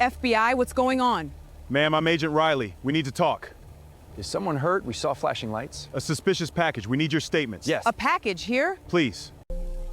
FBI, what's going on? Ma'am, I'm Agent Riley. We need to talk. Is someone hurt? We saw flashing lights. A suspicious package. We need your statements. Yes. A package here? Please.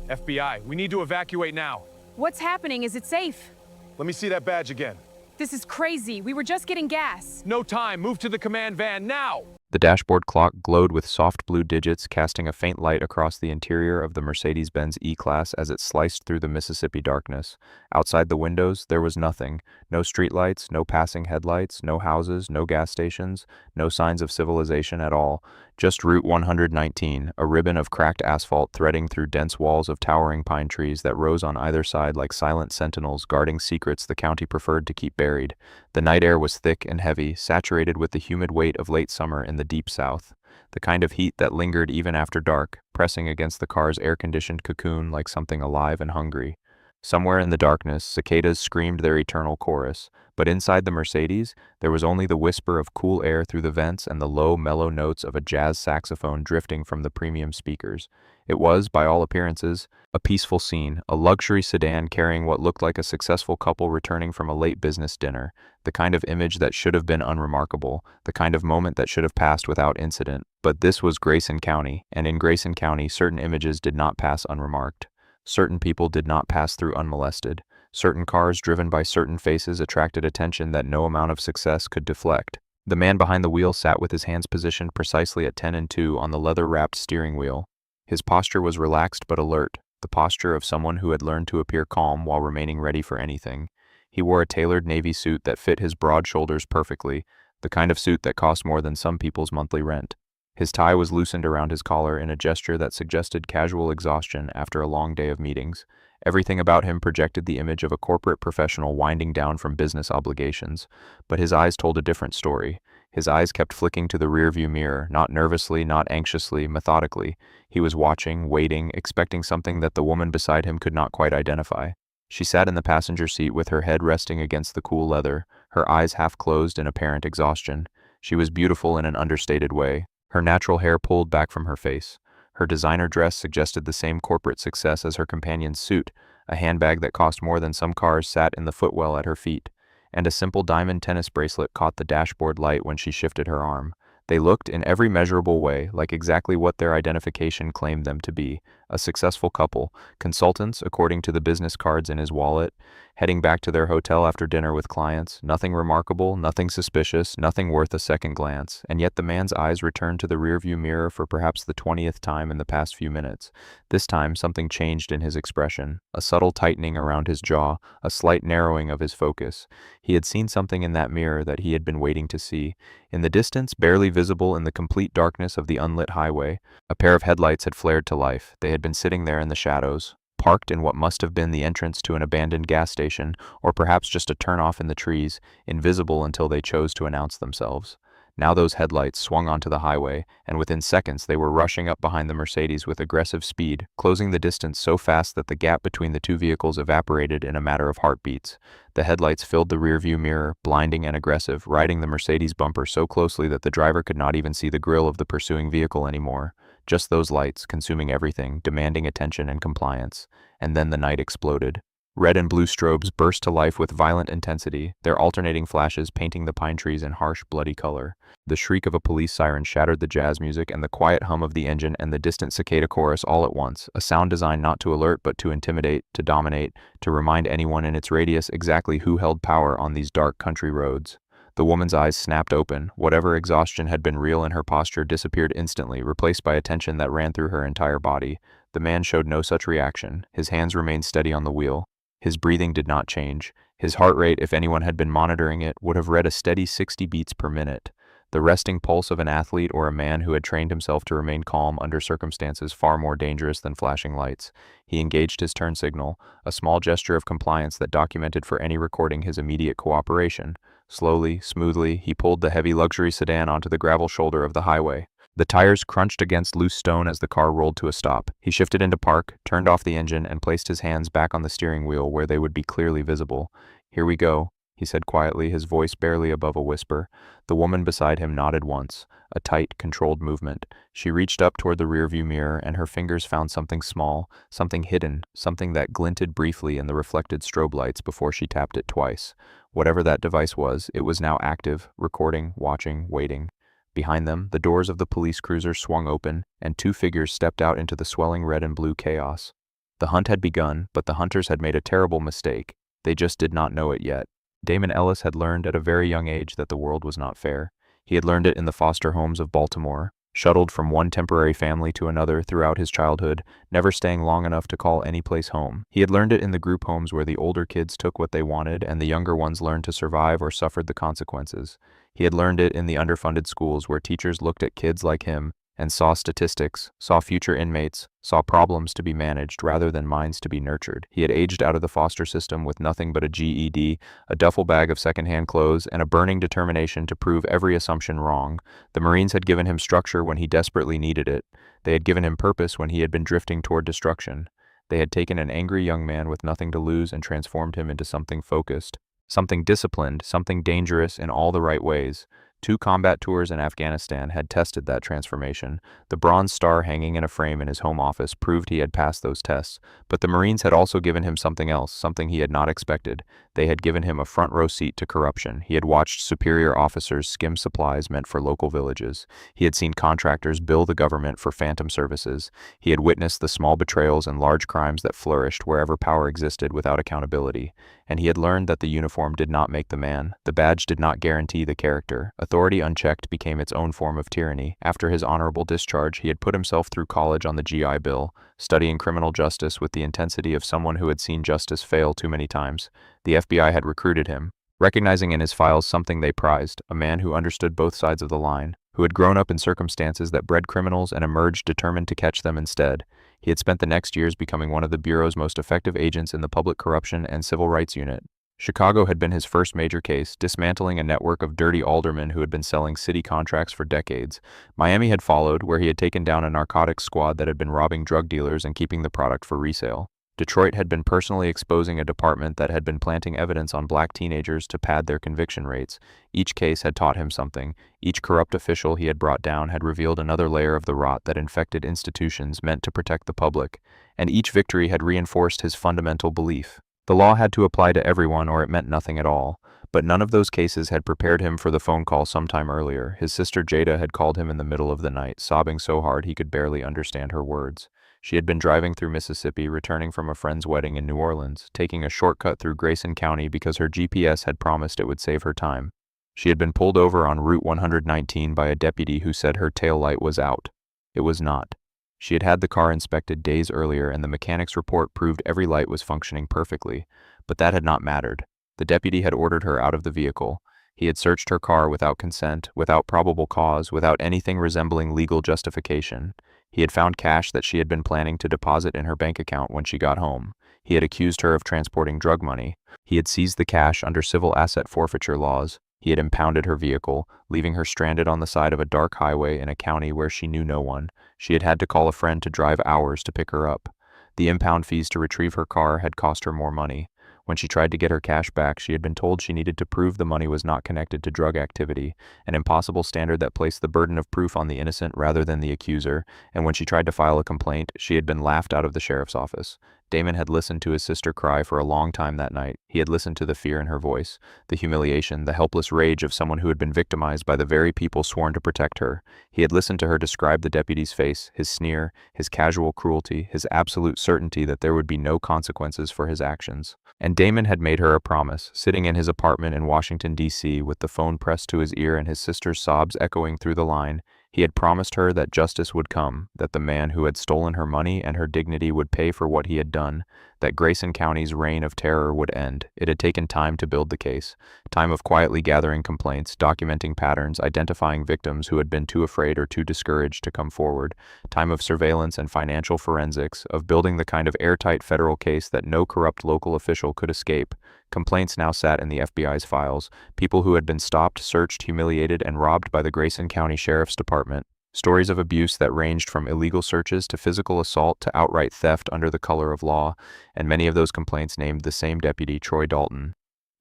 FBI, we need to evacuate now. What's happening? Is it safe? Let me see that badge again. This is crazy. We were just getting gas. No time. Move to the command van now. The dashboard clock glowed with soft blue digits, casting a faint light across the interior of the Mercedes-Benz E-Class as it sliced through the Mississippi darkness. Outside the windows, there was nothing. No streetlights, no passing headlights, no houses, no gas stations, no signs of civilization at all. Just Route 119, a ribbon of cracked asphalt threading through dense walls of towering pine trees that rose on either side like silent sentinels guarding secrets the county preferred to keep buried. The night air was thick and heavy, saturated with the humid weight of late summer in the deep south, the kind of heat that lingered even after dark, pressing against the car's air-conditioned cocoon like something alive and hungry. Somewhere in the darkness, cicadas screamed their eternal chorus, but inside the Mercedes, there was only the whisper of cool air through the vents and the low, mellow notes of a jazz saxophone drifting from the premium speakers. It was, by all appearances, a peaceful scene, a luxury sedan carrying what looked like a successful couple returning from a late business dinner, the kind of image that should have been unremarkable, the kind of moment that should have passed without incident. But this was Grayson County, and in Grayson County, certain images did not pass unremarked. Certain people did not pass through unmolested. Certain cars driven by certain faces attracted attention that no amount of success could deflect. The man behind the wheel sat with his hands positioned precisely at 10 and 2 on the leather-wrapped steering wheel. His posture was relaxed but alert, the posture of someone who had learned to appear calm while remaining ready for anything. He wore a tailored navy suit that fit his broad shoulders perfectly, the kind of suit that cost more than some people's monthly rent. His tie was loosened around his collar in a gesture that suggested casual exhaustion after a long day of meetings. Everything about him projected the image of a corporate professional winding down from business obligations, but his eyes told a different story. His eyes kept flicking to the rearview mirror, not nervously, not anxiously, methodically. He was watching, waiting, expecting something that the woman beside him could not quite identify. She sat in the passenger seat with her head resting against the cool leather, her eyes half closed in apparent exhaustion. She was beautiful in an understated way. Her natural hair pulled back from her face. Her designer dress suggested the same corporate success as her companion's suit. A handbag that cost more than some cars sat in the footwell at her feet, and a simple diamond tennis bracelet caught the dashboard light when she shifted her arm. They looked, in every measurable way, like exactly what their identification claimed them to be, a successful couple, consultants according to the business cards in his wallet, heading back to their hotel after dinner with clients, nothing remarkable, nothing suspicious, nothing worth a second glance, and yet the man's eyes returned to the rearview mirror for perhaps the 20th time in the past few minutes. This time something changed in his expression, a subtle tightening around his jaw, a slight narrowing of his focus. He had seen something in that mirror that he had been waiting to see. In the distance, barely visible in the complete darkness of the unlit highway, a pair of headlights had flared to life. They had been sitting there in the shadows, parked in what must have been the entrance to an abandoned gas station, or perhaps just a turnoff in the trees, invisible until they chose to announce themselves. Now those headlights swung onto the highway, and within seconds they were rushing up behind the Mercedes with aggressive speed, closing the distance so fast that the gap between the two vehicles evaporated in a matter of heartbeats. The headlights filled the rearview mirror, blinding and aggressive, riding the Mercedes bumper so closely that the driver could not even see the grille of the pursuing vehicle anymore. Just those lights, consuming everything, demanding attention and compliance. And then the night exploded. Red and blue strobes burst to life with violent intensity, their alternating flashes painting the pine trees in harsh, bloody color. The shriek of a police siren shattered the jazz music and the quiet hum of the engine and the distant cicada chorus all at once, a sound designed not to alert but to intimidate, to dominate, to remind anyone in its radius exactly who held power on these dark country roads. The woman's eyes snapped open. Whatever exhaustion had been real in her posture disappeared instantly, replaced by a tension that ran through her entire body. The man showed no such reaction. His hands remained steady on the wheel. His breathing did not change. His heart rate, if anyone had been monitoring it, would have read a steady 60 beats per minute. The resting pulse of an athlete or a man who had trained himself to remain calm under circumstances far more dangerous than flashing lights. He engaged his turn signal, a small gesture of compliance that documented for any recording his immediate cooperation. Slowly, smoothly, he pulled the heavy luxury sedan onto the gravel shoulder of the highway. The tires crunched against loose stone as the car rolled to a stop. He shifted into park, turned off the engine, and placed his hands back on the steering wheel where they would be clearly visible. "Here we go," he said quietly, his voice barely above a whisper. The woman beside him nodded once, a tight, controlled movement. She reached up toward the rearview mirror, and her fingers found something small, something hidden, something that glinted briefly in the reflected strobe lights before she tapped it twice. Whatever that device was, it was now active, recording, watching, waiting. Behind them, the doors of the police cruiser swung open, and two figures stepped out into the swelling red and blue chaos. The hunt had begun, but the hunters had made a terrible mistake. They just did not know it yet. Damon Ellis had learned at a very young age that the world was not fair. He had learned it in the foster homes of Baltimore, shuttled from one temporary family to another throughout his childhood, never staying long enough to call any place home. He had learned it in the group homes where the older kids took what they wanted and the younger ones learned to survive or suffered the consequences. He had learned it in the underfunded schools where teachers looked at kids like him and saw statistics, saw future inmates, saw problems to be managed rather than minds to be nurtured. He had aged out of the foster system with nothing but a GED, a duffel bag of secondhand clothes, and a burning determination to prove every assumption wrong. The Marines had given him structure when he desperately needed it. They had given him purpose when he had been drifting toward destruction. They had taken an angry young man with nothing to lose and transformed him into something focused, something disciplined, something dangerous in all the right ways. 2 combat tours in Afghanistan had tested that transformation. The Bronze Star hanging in a frame in his home office proved he had passed those tests. But the Marines had also given him something else, something he had not expected. They had given him a front row seat to corruption. He had watched superior officers skim supplies meant for local villages. He had seen contractors bill the government for phantom services. He had witnessed the small betrayals and large crimes that flourished wherever power existed without accountability. And he had learned that the uniform did not make the man. The badge did not guarantee the character. Authority unchecked became its own form of tyranny. After his honorable discharge, he had put himself through college on the GI Bill, studying criminal justice with the intensity of someone who had seen justice fail too many times. The FBI had recruited him, recognizing in his files something they prized, a man who understood both sides of the line, who had grown up in circumstances that bred criminals and emerged determined to catch them instead. He had spent the next years becoming one of the Bureau's most effective agents in the Public Corruption and Civil Rights Unit. Chicago had been his first major case, dismantling a network of dirty aldermen who had been selling city contracts for decades. Miami had followed, where he had taken down a narcotics squad that had been robbing drug dealers and keeping the product for resale. Detroit had been personally exposing a department that had been planting evidence on black teenagers to pad their conviction rates. Each case had taught him something. Each corrupt official he had brought down had revealed another layer of the rot that infected institutions meant to protect the public. And each victory had reinforced his fundamental belief. The law had to apply to everyone or it meant nothing at all. But none of those cases had prepared him for the phone call sometime earlier. His sister Jada had called him in the middle of the night, sobbing so hard he could barely understand her words. She had been driving through Mississippi, returning from a friend's wedding in New Orleans, taking a shortcut through Grayson County because her GPS had promised it would save her time. She had been pulled over on Route 119 by a deputy who said her tail light was out. It was not. She had had the car inspected days earlier and the mechanic's report proved every light was functioning perfectly, but that had not mattered. The deputy had ordered her out of the vehicle. He had searched her car without consent, without probable cause, without anything resembling legal justification. He had found cash that she had been planning to deposit in her bank account when she got home. He had accused her of transporting drug money. He had seized the cash under civil asset forfeiture laws. He had impounded her vehicle, leaving her stranded on the side of a dark highway in a county where she knew no one. She had had to call a friend to drive hours to pick her up. The impound fees to retrieve her car had cost her more money. When she tried to get her cash back, she had been told she needed to prove the money was not connected to drug activity, an impossible standard that placed the burden of proof on the innocent rather than the accuser, and when she tried to file a complaint, she had been laughed out of the sheriff's office. Damon had listened to his sister cry for a long time that night. He had listened to the fear in her voice, the humiliation, the helpless rage of someone who had been victimized by the very people sworn to protect her. He had listened to her describe the deputy's face, his sneer, his casual cruelty, his absolute certainty that there would be no consequences for his actions. And Damon had made her a promise, sitting in his apartment in Washington, D.C., with the phone pressed to his ear and his sister's sobs echoing through the line. He had promised her that justice would come, that the man who had stolen her money and her dignity would pay for what he had done, that Grayson County's reign of terror would end. It had taken time to build the case, time of quietly gathering complaints, documenting patterns, identifying victims who had been too afraid or too discouraged to come forward, time of surveillance and financial forensics, of building the kind of airtight federal case that no corrupt local official could escape. Complaints now sat in the FBI's files, people who had been stopped, searched, humiliated, and robbed by the Grayson County Sheriff's Department. Stories of abuse that ranged from illegal searches to physical assault to outright theft under the color of law, and many of those complaints named the same deputy, Troy Dalton.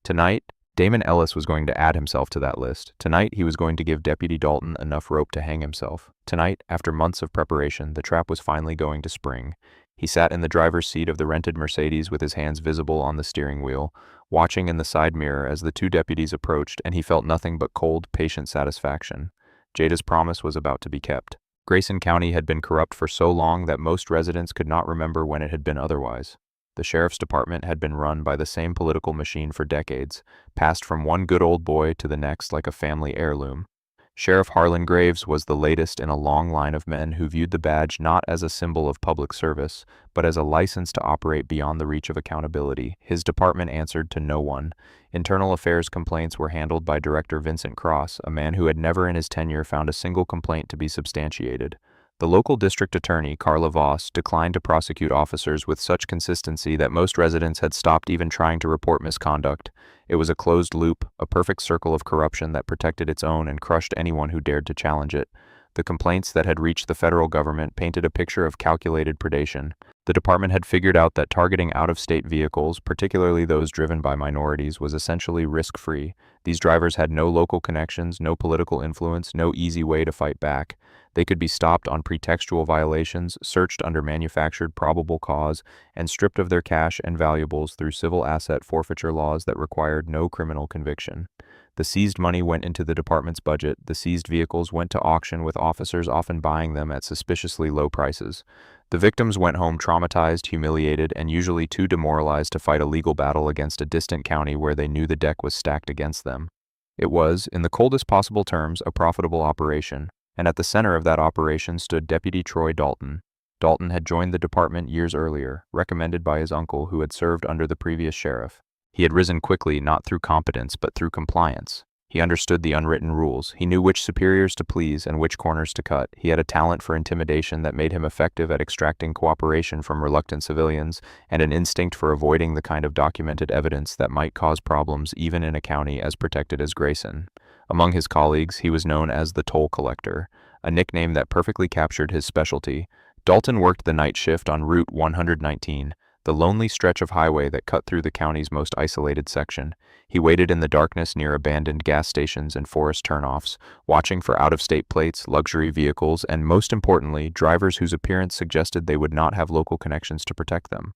Tonight, Damon Ellis was going to add himself to that list. Tonight, he was going to give Deputy Dalton enough rope to hang himself. Tonight, after months of preparation, the trap was finally going to spring. He sat in the driver's seat of the rented Mercedes with his hands visible on the steering wheel, watching in the side mirror as the two deputies approached, and he felt nothing but cold, patient satisfaction. Jada's promise was about to be kept. Grayson County had been corrupt for so long that most residents could not remember when it had been otherwise. The sheriff's department had been run by the same political machine for decades, passed from one good old boy to the next like a family heirloom. Sheriff Harlan Graves was the latest in a long line of men who viewed the badge not as a symbol of public service, but as a license to operate beyond the reach of accountability. His department answered to no one. Internal affairs complaints were handled by Director Vincent Cross, a man who had never in his tenure found a single complaint to be substantiated. The local district attorney, Carla Voss, declined to prosecute officers with such consistency that most residents had stopped even trying to report misconduct. It was a closed loop, a perfect circle of corruption that protected its own and crushed anyone who dared to challenge it. The complaints that had reached the federal government painted a picture of calculated predation. The department had figured out that targeting out-of-state vehicles, particularly those driven by minorities, was essentially risk-free. These drivers had no local connections, no political influence, no easy way to fight back. They could be stopped on pretextual violations, searched under manufactured probable cause, and stripped of their cash and valuables through civil asset forfeiture laws that required no criminal conviction. The seized money went into the department's budget. The seized vehicles went to auction, with officers often buying them at suspiciously low prices. The victims went home traumatized, humiliated, and usually too demoralized to fight a legal battle against a distant county where they knew the deck was stacked against them. It was, in the coldest possible terms, a profitable operation, and at the center of that operation stood Deputy Troy Dalton. Dalton had joined the department years earlier, recommended by his uncle who had served under the previous sheriff. He had risen quickly not through competence but through compliance. He understood the unwritten rules. He knew which superiors to please and which corners to cut. He had a talent for intimidation that made him effective at extracting cooperation from reluctant civilians, and an instinct for avoiding the kind of documented evidence that might cause problems even in a county as protected as Grayson. Among his colleagues, he was known as the toll collector, a nickname that perfectly captured his specialty. Dalton worked the night shift on Route 119, the lonely stretch of highway that cut through the county's most isolated section. He waited in the darkness near abandoned gas stations and forest turnoffs, watching for out-of-state plates, luxury vehicles, and most importantly, drivers whose appearance suggested they would not have local connections to protect them.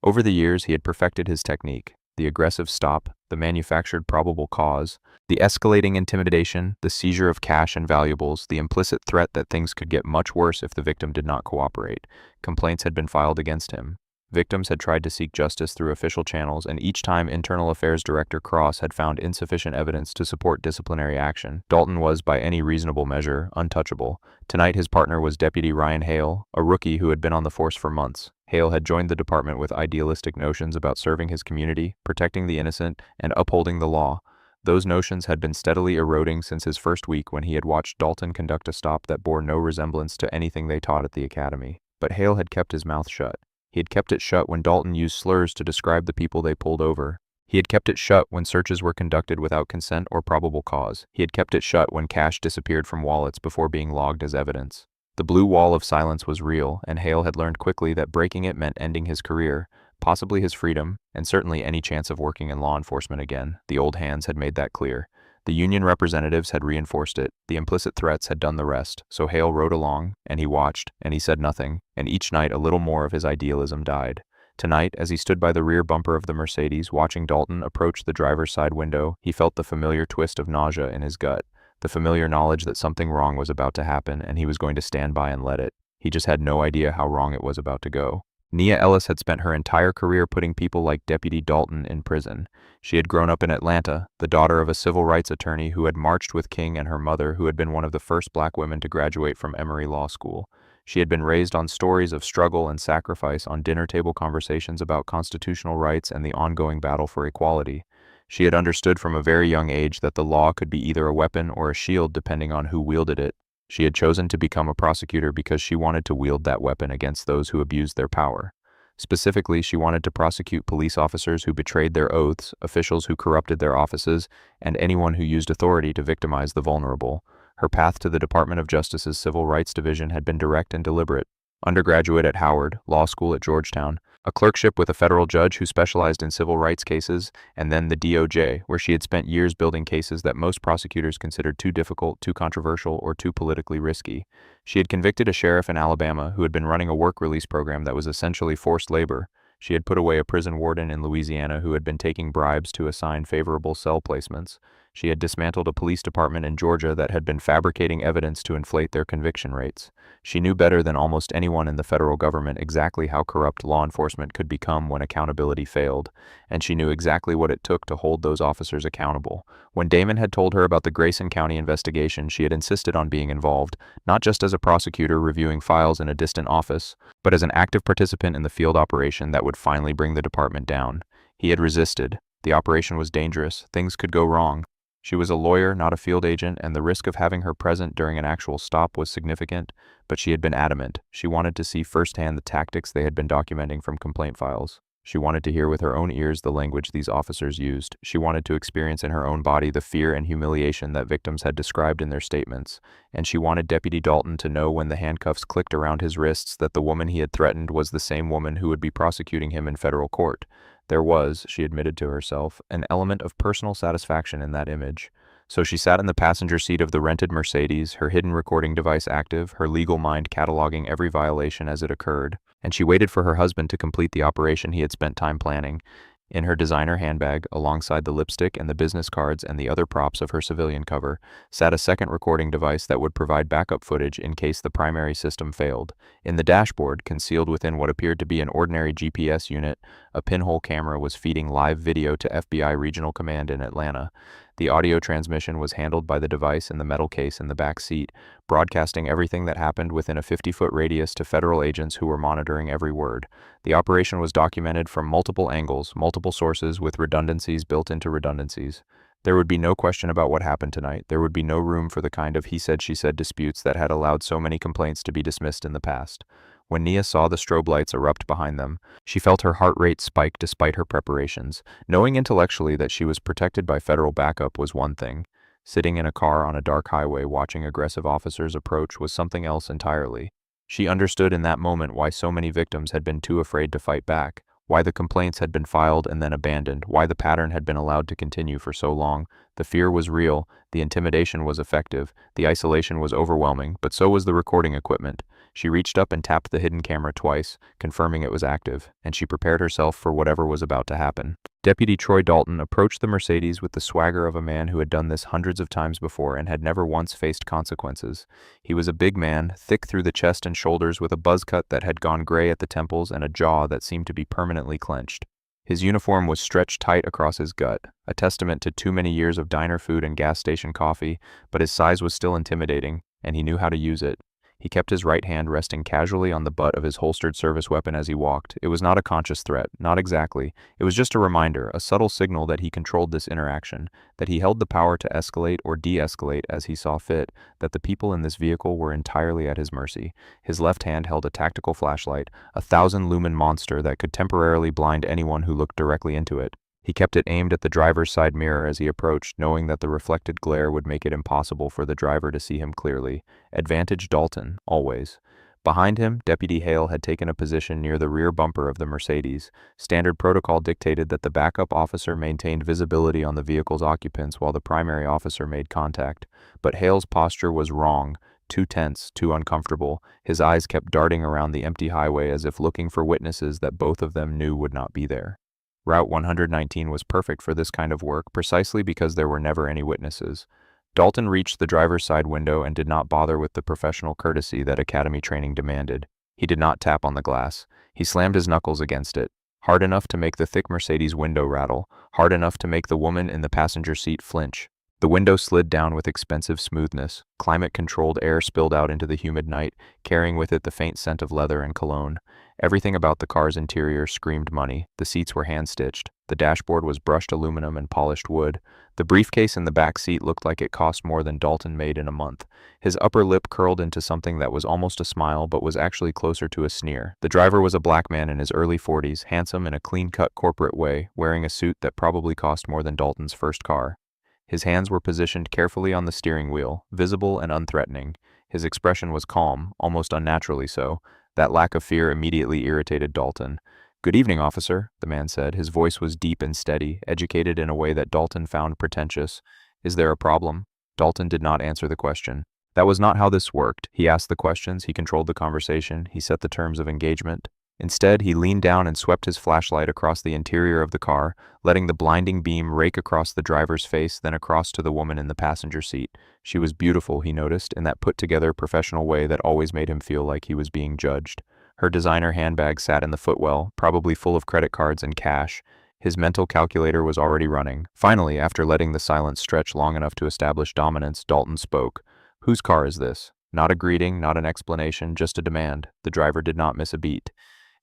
Over the years, he had perfected his technique: the aggressive stop, the manufactured probable cause, the escalating intimidation, the seizure of cash and valuables, the implicit threat that things could get much worse if the victim did not cooperate. Complaints had been filed against him. Victims had tried to seek justice through official channels, and each time Internal Affairs Director Cross had found insufficient evidence to support disciplinary action. Dalton was, by any reasonable measure, untouchable. Tonight his partner was Deputy Ryan Hale, a rookie who had been on the force for months. Hale had joined the department with idealistic notions about serving his community, protecting the innocent, and upholding the law. Those notions had been steadily eroding since his first week when he had watched Dalton conduct a stop that bore no resemblance to anything they taught at the academy. But Hale had kept his mouth shut. He had kept it shut when Dalton used slurs to describe the people they pulled over. He had kept it shut when searches were conducted without consent or probable cause. He had kept it shut when cash disappeared from wallets before being logged as evidence. The blue wall of silence was real, and Hale had learned quickly that breaking it meant ending his career, possibly his freedom, and certainly any chance of working in law enforcement again. The old hands had made that clear. The union representatives had reinforced it. The implicit threats had done the rest. So Hale rode along, and he watched, and he said nothing, and each night a little more of his idealism died. Tonight, as he stood by the rear bumper of the Mercedes, watching Dalton approach the driver's side window, he felt the familiar twist of nausea in his gut, the familiar knowledge that something wrong was about to happen, and he was going to stand by and let it. He just had no idea how wrong it was about to go. Nia Ellis had spent her entire career putting people like Deputy Dalton in prison. She had grown up in Atlanta, the daughter of a civil rights attorney who had marched with King and her mother, who had been one of the first black women to graduate from Emory Law School. She had been raised on stories of struggle and sacrifice, on dinner table conversations about constitutional rights and the ongoing battle for equality. She had understood from a very young age that the law could be either a weapon or a shield depending on who wielded it. She had chosen to become a prosecutor because she wanted to wield that weapon against those who abused their power. Specifically, she wanted to prosecute police officers who betrayed their oaths, officials who corrupted their offices, and anyone who used authority to victimize the vulnerable. Her path to the Department of Justice's Civil Rights Division had been direct and deliberate. Undergraduate at Howard, law school at Georgetown, a clerkship with a federal judge who specialized in civil rights cases, and then the DOJ, where she had spent years building cases that most prosecutors considered too difficult, too controversial, or too politically risky. She had convicted a sheriff in Alabama who had been running a work release program that was essentially forced labor. She had put away a prison warden in Louisiana who had been taking bribes to assign favorable cell placements. She had dismantled a police department in Georgia that had been fabricating evidence to inflate their conviction rates. She knew better than almost anyone in the federal government exactly how corrupt law enforcement could become when accountability failed, and she knew exactly what it took to hold those officers accountable. When Damon had told her about the Grayson County investigation, she had insisted on being involved, not just as a prosecutor reviewing files in a distant office, but as an active participant in the field operation that would finally bring the department down. He had resisted. The operation was dangerous. Things could go wrong. She was a lawyer, not a field agent, and the risk of having her present during an actual stop was significant, but she had been adamant. She wanted to see firsthand the tactics they had been documenting from complaint files. She wanted to hear with her own ears the language these officers used. She wanted to experience in her own body the fear and humiliation that victims had described in their statements. And she wanted Deputy Dalton to know when the handcuffs clicked around his wrists that the woman he had threatened was the same woman who would be prosecuting him in federal court. There was, she admitted to herself, an element of personal satisfaction in that image. So she sat in the passenger seat of the rented Mercedes, her hidden recording device active, her legal mind cataloging every violation as it occurred, and she waited for her husband to complete the operation he had spent time planning. In her designer handbag, alongside the lipstick and the business cards and the other props of her civilian cover, sat a second recording device that would provide backup footage in case the primary system failed. In the dashboard, concealed within what appeared to be an ordinary GPS unit, a pinhole camera was feeding live video to FBI Regional Command in Atlanta. The audio transmission was handled by the device in the metal case in the back seat, broadcasting everything that happened within a 50-foot radius to federal agents who were monitoring every word. The operation was documented from multiple angles, multiple sources with redundancies built into redundancies. There would be no question about what happened tonight. There would be no room for the kind of he said, she said disputes that had allowed so many complaints to be dismissed in the past. When Nia saw the strobe lights erupt behind them, she felt her heart rate spike despite her preparations. Knowing intellectually that she was protected by federal backup was one thing. Sitting in a car on a dark highway watching aggressive officers approach was something else entirely. She understood in that moment why so many victims had been too afraid to fight back, why the complaints had been filed and then abandoned, why the pattern had been allowed to continue for so long. The fear was real, the intimidation was effective, the isolation was overwhelming, but so was the recording equipment. She reached up and tapped the hidden camera twice, confirming it was active, and she prepared herself for whatever was about to happen. Deputy Troy Dalton approached the Mercedes with the swagger of a man who had done this hundreds of times before and had never once faced consequences. He was a big man, thick through the chest and shoulders, with a buzz cut that had gone gray at the temples and a jaw that seemed to be permanently clenched. His uniform was stretched tight across his gut, a testament to too many years of diner food and gas station coffee, but his size was still intimidating, and he knew how to use it. He kept his right hand resting casually on the butt of his holstered service weapon as he walked. It was not a conscious threat, not exactly. It was just a reminder, a subtle signal that he controlled this interaction, that he held the power to escalate or de-escalate as he saw fit, that the people in this vehicle were entirely at his mercy. His left hand held a tactical flashlight, a 1,000-lumen monster that could temporarily blind anyone who looked directly into it. He kept it aimed at the driver's side mirror as he approached, knowing that the reflected glare would make it impossible for the driver to see him clearly. Advantage Dalton, always. Behind him, Deputy Hale had taken a position near the rear bumper of the Mercedes. Standard protocol dictated that the backup officer maintained visibility on the vehicle's occupants while the primary officer made contact. But Hale's posture was wrong, too tense, too uncomfortable. His eyes kept darting around the empty highway as if looking for witnesses that both of them knew would not be there. Route 119 was perfect for this kind of work precisely because there were never any witnesses. Dalton reached the driver's side window and did not bother with the professional courtesy that academy training demanded. He did not tap on the glass. He slammed his knuckles against it, hard enough to make the thick Mercedes window rattle, hard enough to make the woman in the passenger seat flinch. The window slid down with expensive smoothness. Climate-controlled air spilled out into the humid night, carrying with it the faint scent of leather and cologne. Everything about the car's interior screamed money. The seats were hand-stitched. The dashboard was brushed aluminum and polished wood. The briefcase in the back seat looked like it cost more than Dalton made in a month. His upper lip curled into something that was almost a smile but was actually closer to a sneer. The driver was a black man in his early 40s, handsome in a clean-cut corporate way, wearing a suit that probably cost more than Dalton's first car. His hands were positioned carefully on the steering wheel, visible and unthreatening. His expression was calm, almost unnaturally so. That lack of fear immediately irritated Dalton. "Good evening, officer," the man said. His voice was deep and steady, educated in a way that Dalton found pretentious. "Is there a problem?" Dalton did not answer the question. That was not how this worked. He asked the questions, he controlled the conversation, he set the terms of engagement. Instead, he leaned down and swept his flashlight across the interior of the car, letting the blinding beam rake across the driver's face, then across to the woman in the passenger seat. She was beautiful, he noticed, in that put-together professional way that always made him feel like he was being judged. Her designer handbag sat in the footwell, probably full of credit cards and cash. His mental calculator was already running. Finally, after letting the silence stretch long enough to establish dominance, Dalton spoke. "Whose car is this?" Not a greeting, not an explanation, just a demand. The driver did not miss a beat.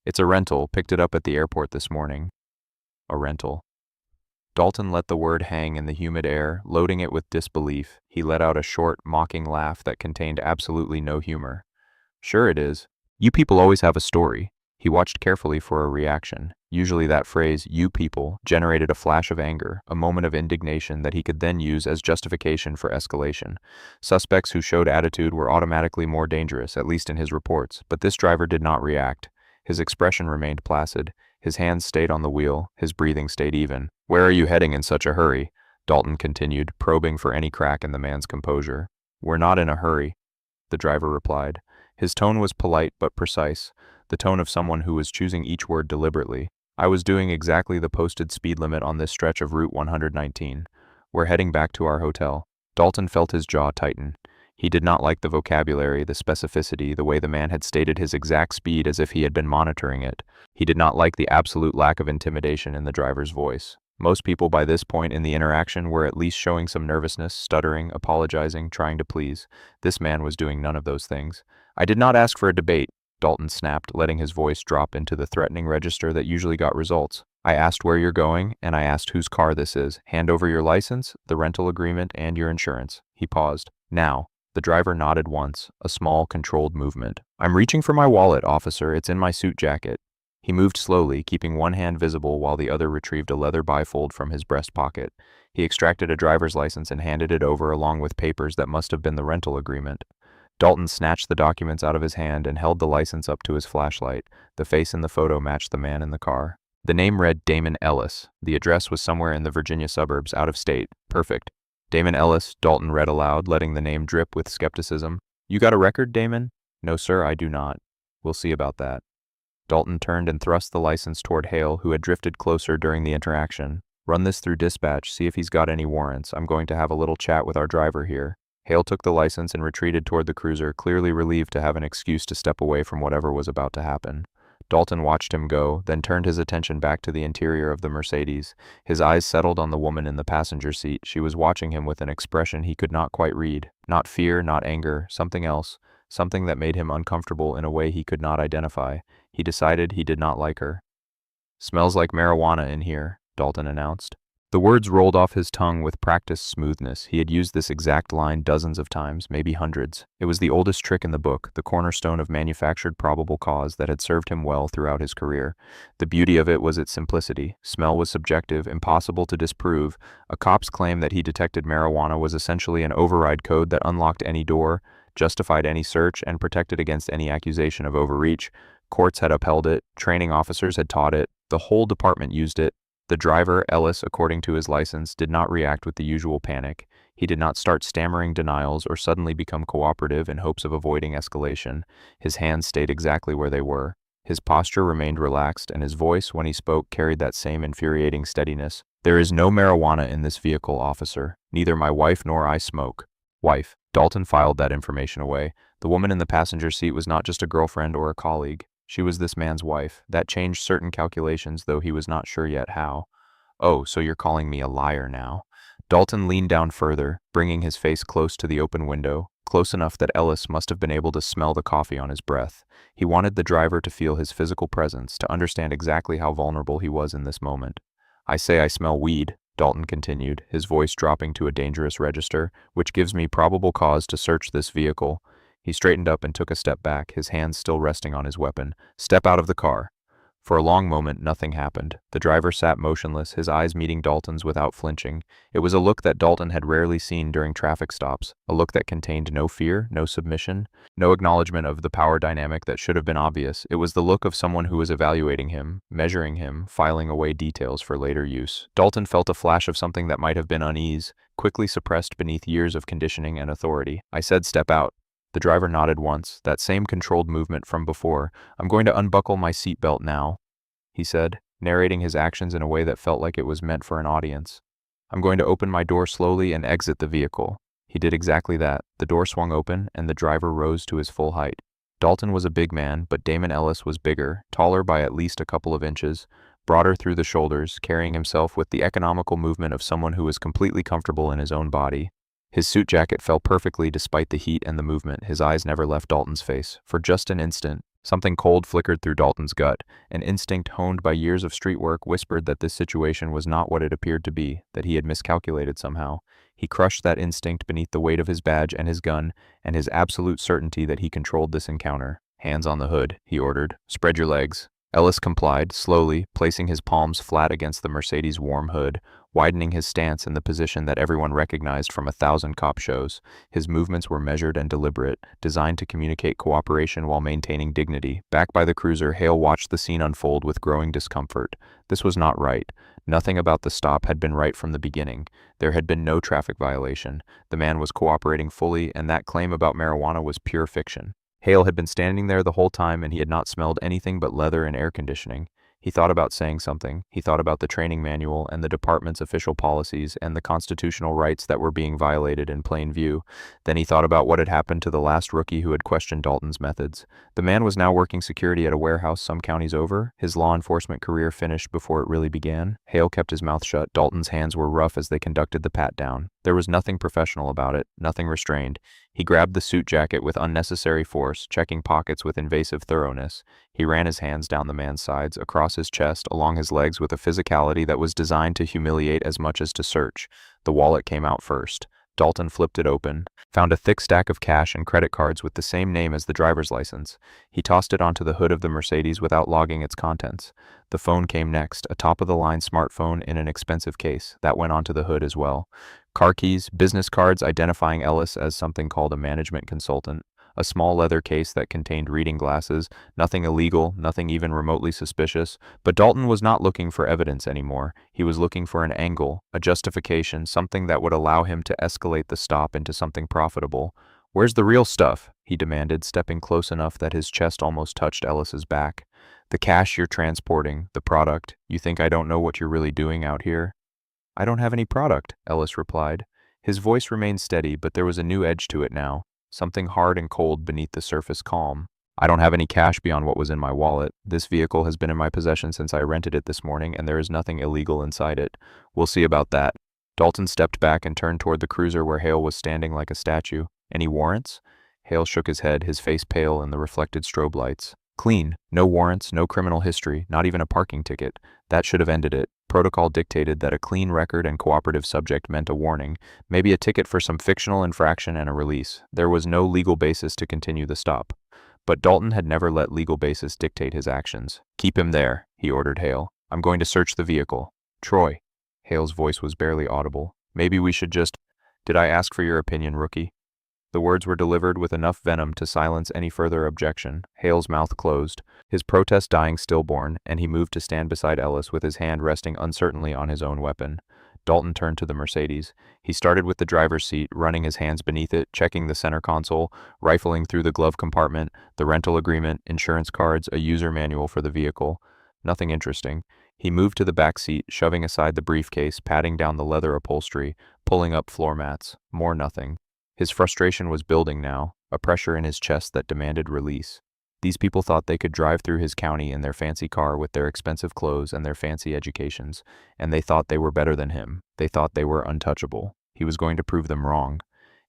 "It's a rental, picked it up at the airport this morning." A rental. Dalton let the word hang in the humid air, loading it with disbelief. He let out a short, mocking laugh that contained absolutely no humor. "Sure it is. You people always have a story." He watched carefully for a reaction. Usually that phrase, "you people," generated a flash of anger, a moment of indignation that he could then use as justification for escalation. Suspects who showed attitude were automatically more dangerous, at least in his reports, but this driver did not react. His expression remained placid. His hands stayed on the wheel, his breathing stayed even. "Where are you heading in such a hurry?" Dalton continued, probing for any crack in the man's composure. "We're not in a hurry," the driver replied. His tone was polite but precise, the tone of someone who was choosing each word deliberately. "I was doing exactly the posted speed limit on this stretch of Route 119. We're heading back to our hotel." Dalton felt his jaw tighten. He did not like the vocabulary, the specificity, the way the man had stated his exact speed as if he had been monitoring it. He did not like the absolute lack of intimidation in the driver's voice. Most people by this point in the interaction were at least showing some nervousness, stuttering, apologizing, trying to please. This man was doing none of those things. "I did not ask for a debate," Dalton snapped, letting his voice drop into the threatening register that usually got results. "I asked where you're going, and I asked whose car this is. Hand over your license, the rental agreement, and your insurance." He paused. "Now." The driver nodded once, a small, controlled movement. "I'm reaching for my wallet, officer. It's in my suit jacket." He moved slowly, keeping one hand visible while the other retrieved a leather bifold from his breast pocket. He extracted a driver's license and handed it over along with papers that must have been the rental agreement. Dalton snatched the documents out of his hand and held the license up to his flashlight. The face in the photo matched the man in the car. The name read Damon Ellis. The address was somewhere in the Virginia suburbs, out of state. Perfect. "Damon Ellis," Dalton read aloud, letting the name drip with skepticism. "You got a record, Damon?" "No, sir, I do not." "We'll see about that." Dalton turned and thrust the license toward Hale, who had drifted closer during the interaction. "Run this through dispatch, see if he's got any warrants. I'm going to have a little chat with our driver here." Hale took the license and retreated toward the cruiser, clearly relieved to have an excuse to step away from whatever was about to happen. Dalton watched him go, then turned his attention back to the interior of the Mercedes. His eyes settled on the woman in the passenger seat. She was watching him with an expression he could not quite read. Not fear, not anger, something else. Something that made him uncomfortable in a way he could not identify. He decided he did not like her. "Smells like marijuana in here," Dalton announced. The words rolled off his tongue with practiced smoothness. He had used this exact line dozens of times, maybe hundreds. It was the oldest trick in the book, the cornerstone of manufactured probable cause that had served him well throughout his career. The beauty of it was its simplicity. Smell was subjective, impossible to disprove. A cop's claim that he detected marijuana was essentially an override code that unlocked any door, justified any search, and protected against any accusation of overreach. Courts had upheld it, training officers had taught it, the whole department used it. The driver, Ellis, according to his license, did not react with the usual panic. He did not start stammering denials or suddenly become cooperative in hopes of avoiding escalation. His hands stayed exactly where they were. His posture remained relaxed, and his voice, when he spoke, carried that same infuriating steadiness. "There is no marijuana in this vehicle, officer. Neither my wife nor I smoke." Wife. Dalton filed that information away. The woman in the passenger seat was not just a girlfriend or a colleague. She was this man's wife. That changed certain calculations, though he was not sure yet how. "Oh, so you're calling me a liar now." Dalton leaned down further, bringing his face close to the open window, close enough that Ellis must have been able to smell the coffee on his breath. He wanted the driver to feel his physical presence, to understand exactly how vulnerable he was in this moment. "I say I smell weed," Dalton continued, his voice dropping to a dangerous register, "which gives me probable cause to search this vehicle." He straightened up and took a step back, his hands still resting on his weapon. "Step out of the car." For a long moment, nothing happened. The driver sat motionless, his eyes meeting Dalton's without flinching. It was a look that Dalton had rarely seen during traffic stops, a look that contained no fear, no submission, no acknowledgement of the power dynamic that should have been obvious. It was the look of someone who was evaluating him, measuring him, filing away details for later use. Dalton felt a flash of something that might have been unease, quickly suppressed beneath years of conditioning and authority. "I said step out." The driver nodded once, that same controlled movement from before. "I'm going to unbuckle my seatbelt now," he said, narrating his actions in a way that felt like it was meant for an audience. "I'm going to open my door slowly and exit the vehicle." He did exactly that. The door swung open, and the driver rose to his full height. Dalton was a big man, but Damon Ellis was bigger, taller by at least a couple of inches, broader through the shoulders, carrying himself with the economical movement of someone who was completely comfortable in his own body. His suit jacket fell perfectly despite the heat and the movement. His eyes never left Dalton's face. For just an instant, something cold flickered through Dalton's gut. An instinct honed by years of street work whispered that this situation was not what it appeared to be, that he had miscalculated somehow. He crushed that instinct beneath the weight of his badge and his gun, and his absolute certainty that he controlled this encounter. "Hands on the hood," he ordered. "Spread your legs." Ellis complied, slowly, placing his palms flat against the Mercedes' warm hood, widening his stance in the position that everyone recognized from 1,000 cop shows. His movements were measured and deliberate, designed to communicate cooperation while maintaining dignity. Back by the cruiser, Hale watched the scene unfold with growing discomfort. This was not right. Nothing about the stop had been right from the beginning. There had been no traffic violation. The man was cooperating fully, and that claim about marijuana was pure fiction. Hale had been standing there the whole time, and he had not smelled anything but leather and air conditioning. He thought about saying something. He thought about the training manual and the department's official policies and the constitutional rights that were being violated in plain view. Then he thought about what had happened to the last rookie who had questioned Dalton's methods. The man was now working security at a warehouse some counties over, his law enforcement career finished before it really began. Hale kept his mouth shut. Dalton's hands were rough as they conducted the pat-down. There was nothing professional about it, nothing restrained. He grabbed the suit jacket with unnecessary force, checking pockets with invasive thoroughness. He ran his hands down the man's sides, across his chest, along his legs with a physicality that was designed to humiliate as much as to search. The wallet came out first. Dalton flipped it open, found a thick stack of cash and credit cards with the same name as the driver's license. He tossed it onto the hood of the Mercedes without logging its contents. The phone came next, a top-of-the-line smartphone in an expensive case. That went onto the hood as well. Car keys, business cards identifying Ellis as something called a management consultant, a small leather case that contained reading glasses, nothing illegal, nothing even remotely suspicious. But Dalton was not looking for evidence anymore. He was looking for an angle, a justification, something that would allow him to escalate the stop into something profitable. "Where's the real stuff?" he demanded, stepping close enough that his chest almost touched Ellis's back. "The cash you're transporting, the product. You think I don't know what you're really doing out here?" "I don't have any product," Ellis replied. His voice remained steady, but there was a new edge to it now, something hard and cold beneath the surface calm. "I don't have any cash beyond what was in my wallet. This vehicle has been in my possession since I rented it this morning, and there is nothing illegal inside it. We'll see about that." Dalton stepped back and turned toward the cruiser where Hale was standing like a statue. "Any warrants?" Hale shook his head, his face pale in the reflected strobe lights. "Clean. No warrants, no criminal history, not even a parking ticket. That should have ended it. Protocol dictated that a clean record and cooperative subject meant a warning, maybe a ticket for some fictional infraction and a release. There was no legal basis to continue the stop. But Dalton had never let legal basis dictate his actions. "Keep him there," he ordered Hale. "I'm going to search the vehicle." "Troy." Hale's voice was barely audible. "Maybe we should just—" "Did I ask for your opinion, rookie?" The words were delivered with enough venom to silence any further objection. Hale's mouth closed, his protest dying stillborn, and he moved to stand beside Ellis with his hand resting uncertainly on his own weapon. Dalton turned to the Mercedes. He started with the driver's seat, running his hands beneath it, checking the center console, rifling through the glove compartment, the rental agreement, insurance cards, a user manual for the vehicle. Nothing interesting. He moved to the back seat, shoving aside the briefcase, patting down the leather upholstery, pulling up floor mats. More nothing. His frustration was building now, a pressure in his chest that demanded release. These people thought they could drive through his county in their fancy car with their expensive clothes and their fancy educations, and they thought they were better than him. They thought they were untouchable. He was going to prove them wrong.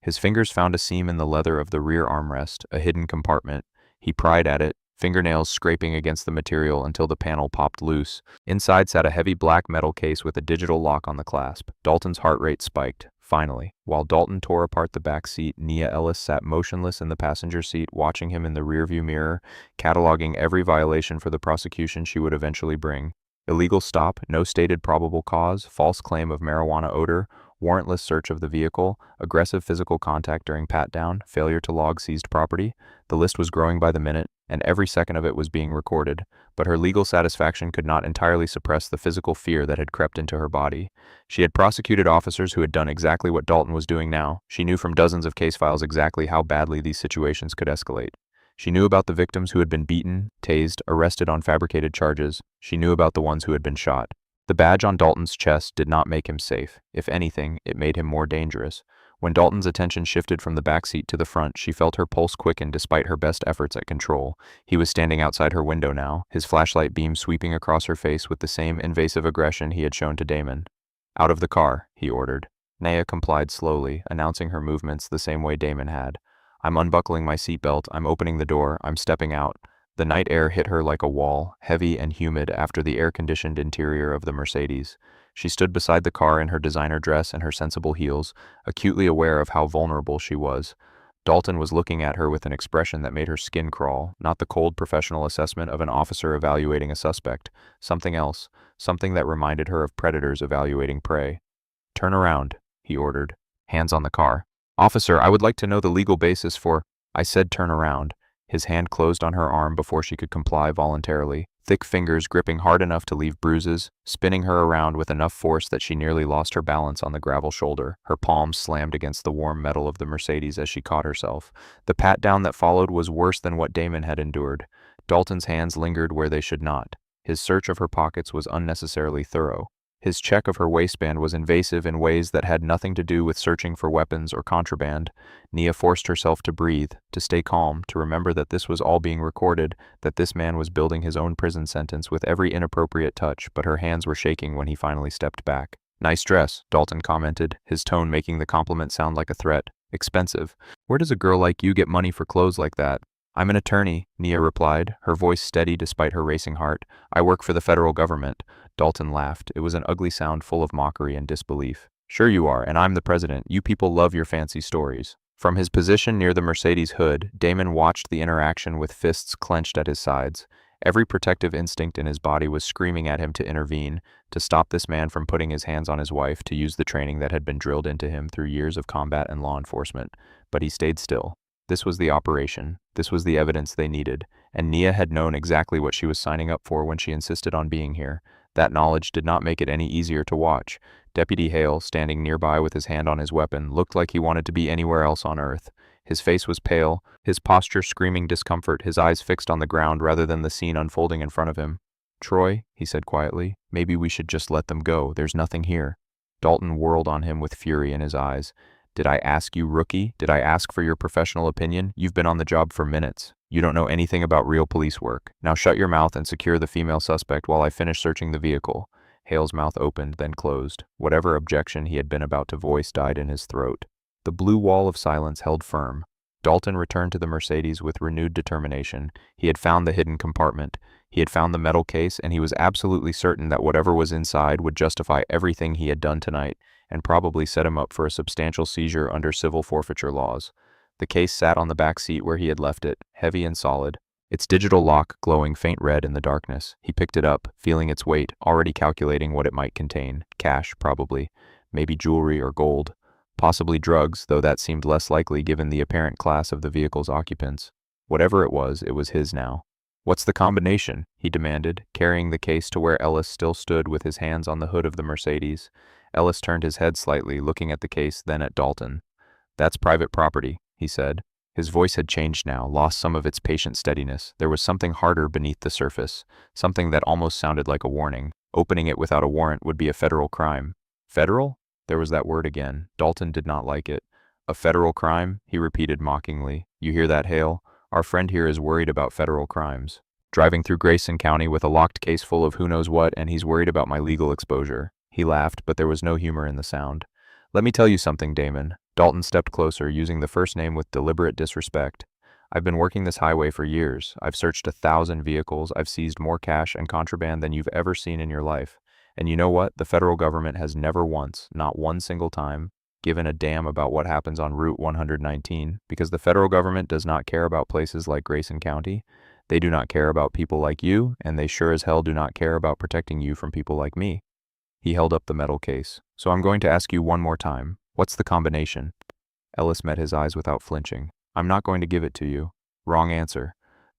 His fingers found a seam in the leather of the rear armrest, a hidden compartment. He pried at it, fingernails scraping against the material until the panel popped loose. Inside sat a heavy black metal case with a digital lock on the clasp. Dalton's heart rate spiked. Finally, while Dalton tore apart the back seat, Nia Ellis sat motionless in the passenger seat, watching him in the rearview mirror, cataloging every violation for the prosecution she would eventually bring. Illegal stop, no stated probable cause, false claim of marijuana odor, warrantless search of the vehicle, aggressive physical contact during pat-down, failure to log seized property. The list was growing by the minute, and every second of it was being recorded, but her legal satisfaction could not entirely suppress the physical fear that had crept into her body. She had prosecuted officers who had done exactly what Dalton was doing now. She knew from dozens of case files exactly how badly these situations could escalate. She knew about the victims who had been beaten, tased, arrested on fabricated charges. She knew about the ones who had been shot. The badge on Dalton's chest did not make him safe. If anything, it made him more dangerous. When Dalton's attention shifted from the backseat to the front, she felt her pulse quicken despite her best efforts at control. He was standing outside her window now, his flashlight beam sweeping across her face with the same invasive aggression he had shown to Damon. "Out of the car," he ordered. Nia complied slowly, announcing her movements the same way Damon had. "I'm unbuckling my seatbelt, I'm opening the door, I'm stepping out." The night air hit her like a wall, heavy and humid after the air-conditioned interior of the Mercedes. She stood beside the car in her designer dress and her sensible heels, acutely aware of how vulnerable she was. Dalton was looking at her with an expression that made her skin crawl, not the cold professional assessment of an officer evaluating a suspect, something else, something that reminded her of predators evaluating prey. "Turn around," he ordered. Hands on the car. "Officer, I would like to know the legal basis for—" "I said turn around." His hand closed on her arm before she could comply voluntarily, thick fingers gripping hard enough to leave bruises, spinning her around with enough force that she nearly lost her balance on the gravel shoulder. Her palms slammed against the warm metal of the Mercedes as she caught herself. The pat-down that followed was worse than what Damon had endured. Dalton's hands lingered where they should not. His search of her pockets was unnecessarily thorough. His check of her waistband was invasive in ways that had nothing to do with searching for weapons or contraband. Nia forced herself to breathe, to stay calm, to remember that this was all being recorded, that this man was building his own prison sentence with every inappropriate touch, but her hands were shaking when he finally stepped back. "Nice dress," Dalton commented, his tone making the compliment sound like a threat. "Expensive. Where does a girl like you get money for clothes like that?" "I'm an attorney," Nia replied, her voice steady despite her racing heart. "I work for the federal government." Dalton laughed. It was an ugly sound full of mockery and disbelief. "Sure you are, and I'm the president. You people love your fancy stories." From his position near the Mercedes hood, Damon watched the interaction with fists clenched at his sides. Every protective instinct in his body was screaming at him to intervene, to stop this man from putting his hands on his wife, to use the training that had been drilled into him through years of combat and law enforcement. But he stayed still. This was the operation. This was the evidence they needed, and Nia had known exactly what she was signing up for when she insisted on being here. That knowledge did not make it any easier to watch. Deputy Hale, standing nearby with his hand on his weapon, looked like he wanted to be anywhere else on Earth. His face was pale, his posture screaming discomfort, his eyes fixed on the ground rather than the scene unfolding in front of him. "Troy," he said quietly, "maybe we should just let them go. There's nothing here." Dalton whirled on him with fury in his eyes. "Did I ask you, rookie? Did I ask for your professional opinion? You've been on the job for minutes. You don't know anything about real police work. Now shut your mouth and secure the female suspect while I finish searching the vehicle." Hale's mouth opened, then closed. Whatever objection he had been about to voice died in his throat. The blue wall of silence held firm. Dalton returned to the Mercedes with renewed determination. He had found the hidden compartment. He had found the metal case, and he was absolutely certain that whatever was inside would justify everything he had done tonight, and probably set him up for a substantial seizure under civil forfeiture laws. The case sat on the back seat where he had left it, heavy and solid, its digital lock glowing faint red in the darkness. He picked it up, feeling its weight, already calculating what it might contain. Cash, probably. Maybe jewelry or gold. Possibly drugs, though that seemed less likely given the apparent class of the vehicle's occupants. Whatever it was his now. "What's the combination?" he demanded, carrying the case to where Ellis still stood with his hands on the hood of the Mercedes. Ellis turned his head slightly, looking at the case, then at Dalton. "That's private property," he said. His voice had changed now, lost some of its patient steadiness. There was something harder beneath the surface, something that almost sounded like a warning. Opening it without a warrant would be a federal crime. Federal? There was that word again. Dalton did not like it. "A federal crime?" he repeated mockingly. "You hear that, Hale? Our friend here is worried about federal crimes. Driving through Grayson County with a locked case full of who knows what, and he's worried about my legal exposure." He laughed, but there was no humor in the sound. "Let me tell you something, Damon." Dalton stepped closer, using the first name with deliberate disrespect. "I've been working this highway for years. I've searched 1,000 vehicles. I've seized more cash and contraband than you've ever seen in your life. And you know what? The federal government has never once, not one single time, given a damn about what happens on Route 119, because the federal government does not care about places like Grayson County. They do not care about people like you, and they sure as hell do not care about protecting you from people like me. He held up the metal case. So I'm going to ask you one more time. What's the combination? Ellis met his eyes without flinching. I'm not going to give it to you. Wrong answer.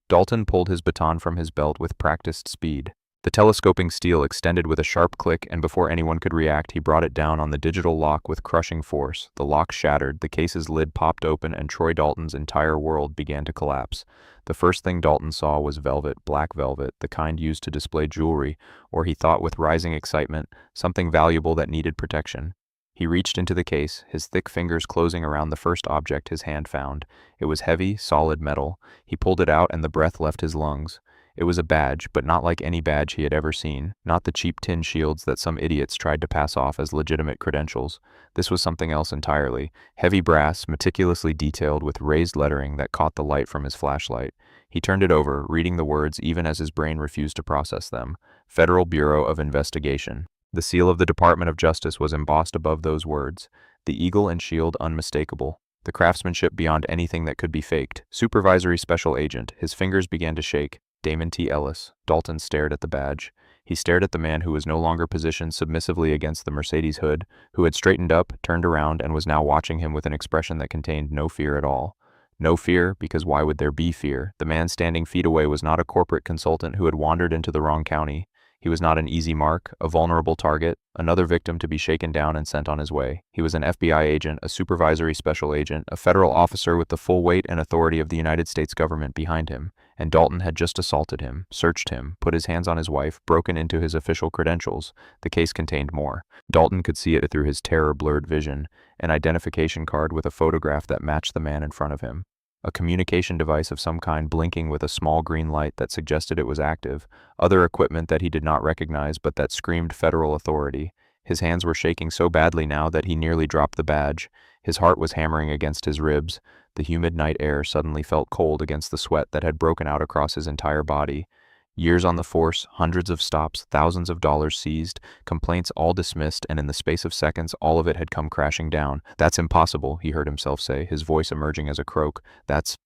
Dalton pulled his baton from his belt with practiced speed. The telescoping steel extended with a sharp click, and before anyone could react, he brought it down on the digital lock with crushing force. The lock shattered, the case's lid popped open, and Troy Dalton's entire world began to collapse. The first thing Dalton saw was velvet, black velvet, the kind used to display jewelry, or he thought with rising excitement, something valuable that needed protection. He reached into the case, his thick fingers closing around the first object his hand found. It was heavy, solid metal. He pulled it out, and the breath left his lungs. It was a badge, but not like any badge he had ever seen, not the cheap tin shields that some idiots tried to pass off as legitimate credentials. This was something else entirely. Heavy brass, meticulously detailed with raised lettering that caught the light from his flashlight. He turned it over, reading the words even as his brain refused to process them. Federal Bureau of Investigation. The seal of the Department of Justice was embossed above those words. The eagle and shield unmistakable. The craftsmanship beyond anything that could be faked. Supervisory Special Agent. His fingers began to shake. Damon T. Ellis. Dalton stared at the badge. He stared at the man who was no longer positioned submissively against the Mercedes hood, who had straightened up, turned around, and was now watching him with an expression that contained no fear at all. No fear, because why would there be fear? The man standing feet away was not a corporate consultant who had wandered into the wrong county. He was not an easy mark, a vulnerable target, another victim to be shaken down and sent on his way. He was an FBI agent, a supervisory special agent, a federal officer with the full weight and authority of the United States government behind him. And Dalton had just assaulted him, searched him, put his hands on his wife, broken into his official credentials. The case contained more. Dalton could see it through his terror-blurred vision, an identification card with a photograph that matched the man in front of him. A communication device of some kind blinking with a small green light that suggested it was active, other equipment that he did not recognize but that screamed federal authority. His hands were shaking so badly now that he nearly dropped the badge. His heart was hammering against his ribs. The humid night air suddenly felt cold against the sweat that had broken out across his entire body. Years on the force, hundreds of stops, thousands of dollars seized, complaints all dismissed, and in the space of seconds all of it had come crashing down. That's impossible, he heard himself say, his voice emerging as a croak.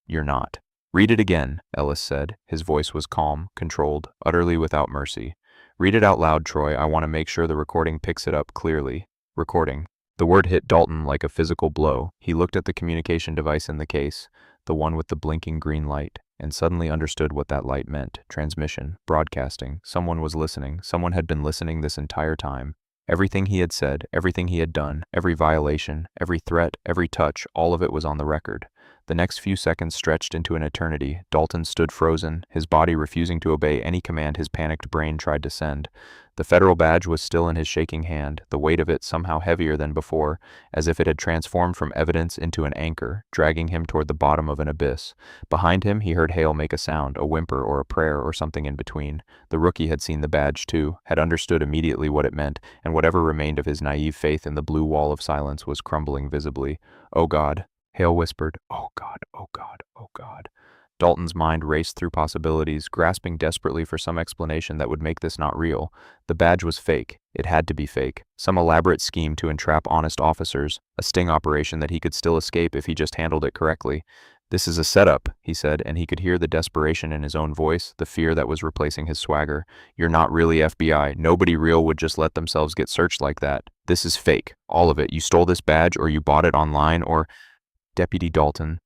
You're not. Read it again, Ellis said. His voice was calm, controlled, utterly without mercy. Read it out loud, Troy. I want to make sure the recording picks it up clearly. Recording. The word hit Dalton like a physical blow. He looked at the communication device in the case, the one with the blinking green light, and suddenly understood what that light meant. Transmission, broadcasting. Someone was listening. Someone had been listening this entire time. Everything he had said, everything he had done, every violation, every threat, every touch, all of it was on the record. The next few seconds stretched into an eternity. Dalton stood frozen, his body refusing to obey any command his panicked brain tried to send. The federal badge was still in his shaking hand, the weight of it somehow heavier than before, as if it had transformed from evidence into an anchor, dragging him toward the bottom of an abyss. Behind him, he heard Hale make a sound, a whimper or a prayer or something in between. The rookie had seen the badge too, had understood immediately what it meant, and whatever remained of his naive faith in the blue wall of silence was crumbling visibly. "Oh God," Hale whispered. "Oh God, oh God, oh God." Dalton's mind raced through possibilities, grasping desperately for some explanation that would make this not real. The badge was fake. It had to be fake. Some elaborate scheme to entrap honest officers, a sting operation that he could still escape if he just handled it correctly. "This is a setup," he said, and he could hear the desperation in his own voice, the fear that was replacing his swagger. "You're not really FBI. Nobody real would just let themselves get searched like that. This is fake. All of it. You stole this badge, or you bought it online, or—" "Deputy Dalton."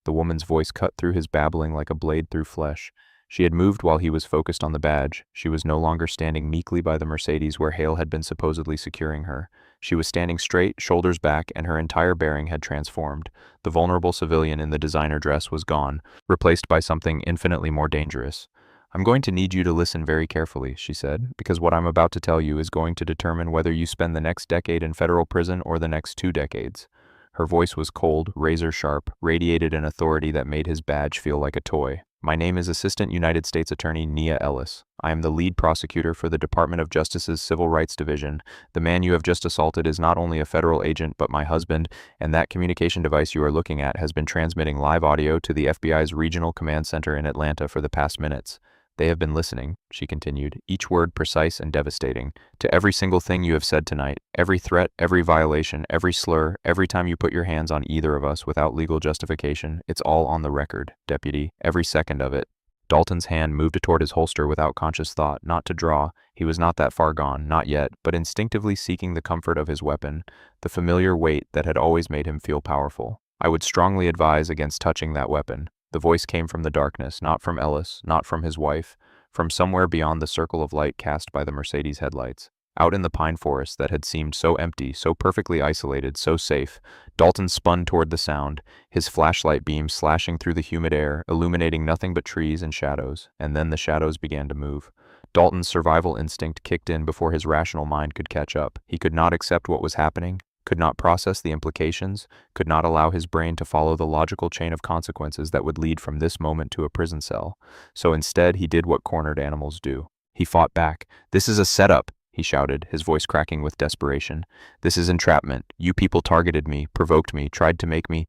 The woman's voice cut through his babbling like a blade through flesh. She had moved while he was focused on the badge. She was no longer standing meekly by the Mercedes where Hale had been supposedly securing her. She was standing straight, shoulders back, and her entire bearing had transformed. The vulnerable civilian in the designer dress was gone, replaced by something infinitely more dangerous. "I'm going to need you to listen very carefully," she said, "because what I'm about to tell you is going to determine whether you spend the next decade in federal prison or the next 2 decades. Her voice was cold, razor-sharp, radiated an authority that made his badge feel like a toy. "My name is Assistant United States Attorney Nia Ellis. I am the lead prosecutor for the Department of Justice's Civil Rights Division. The man you have just assaulted is not only a federal agent but my husband, and that communication device you are looking at has been transmitting live audio to the FBI's Regional Command Center in Atlanta for the past minutes. They have been listening, she continued, each word precise and devastating, to every single thing you have said tonight, every threat, every violation, every slur, every time you put your hands on either of us without legal justification. It's all on the record, Deputy, every second of it. Dalton's hand moved toward his holster without conscious thought, not to draw. He was not that far gone, not yet, but instinctively seeking the comfort of his weapon, the familiar weight that had always made him feel powerful. I would strongly advise against touching that weapon. The voice came from the darkness, not from Ellis, not from his wife, from somewhere beyond the circle of light cast by the Mercedes headlights. Out in the pine forest that had seemed so empty, so perfectly isolated, so safe, Dalton spun toward the sound, his flashlight beam slashing through the humid air, illuminating nothing but trees and shadows, and then the shadows began to move. Dalton's survival instinct kicked in before his rational mind could catch up. He could not accept what was happening, could not process the implications, could not allow his brain to follow the logical chain of consequences that would lead from this moment to a prison cell. So instead, he did what cornered animals do. He fought back. "This is a setup," he shouted, his voice cracking with desperation. "This is entrapment. You people targeted me, provoked me, tried to make me—"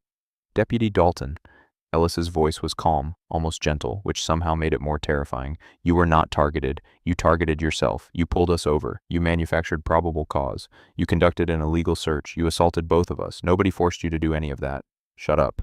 "Deputy Dalton." Ellis's voice was calm, almost gentle, which somehow made it more terrifying. "You were not targeted. You targeted yourself. You pulled us over. You manufactured probable cause. You conducted an illegal search. You assaulted both of us. Nobody forced you to do any of that. Shut up."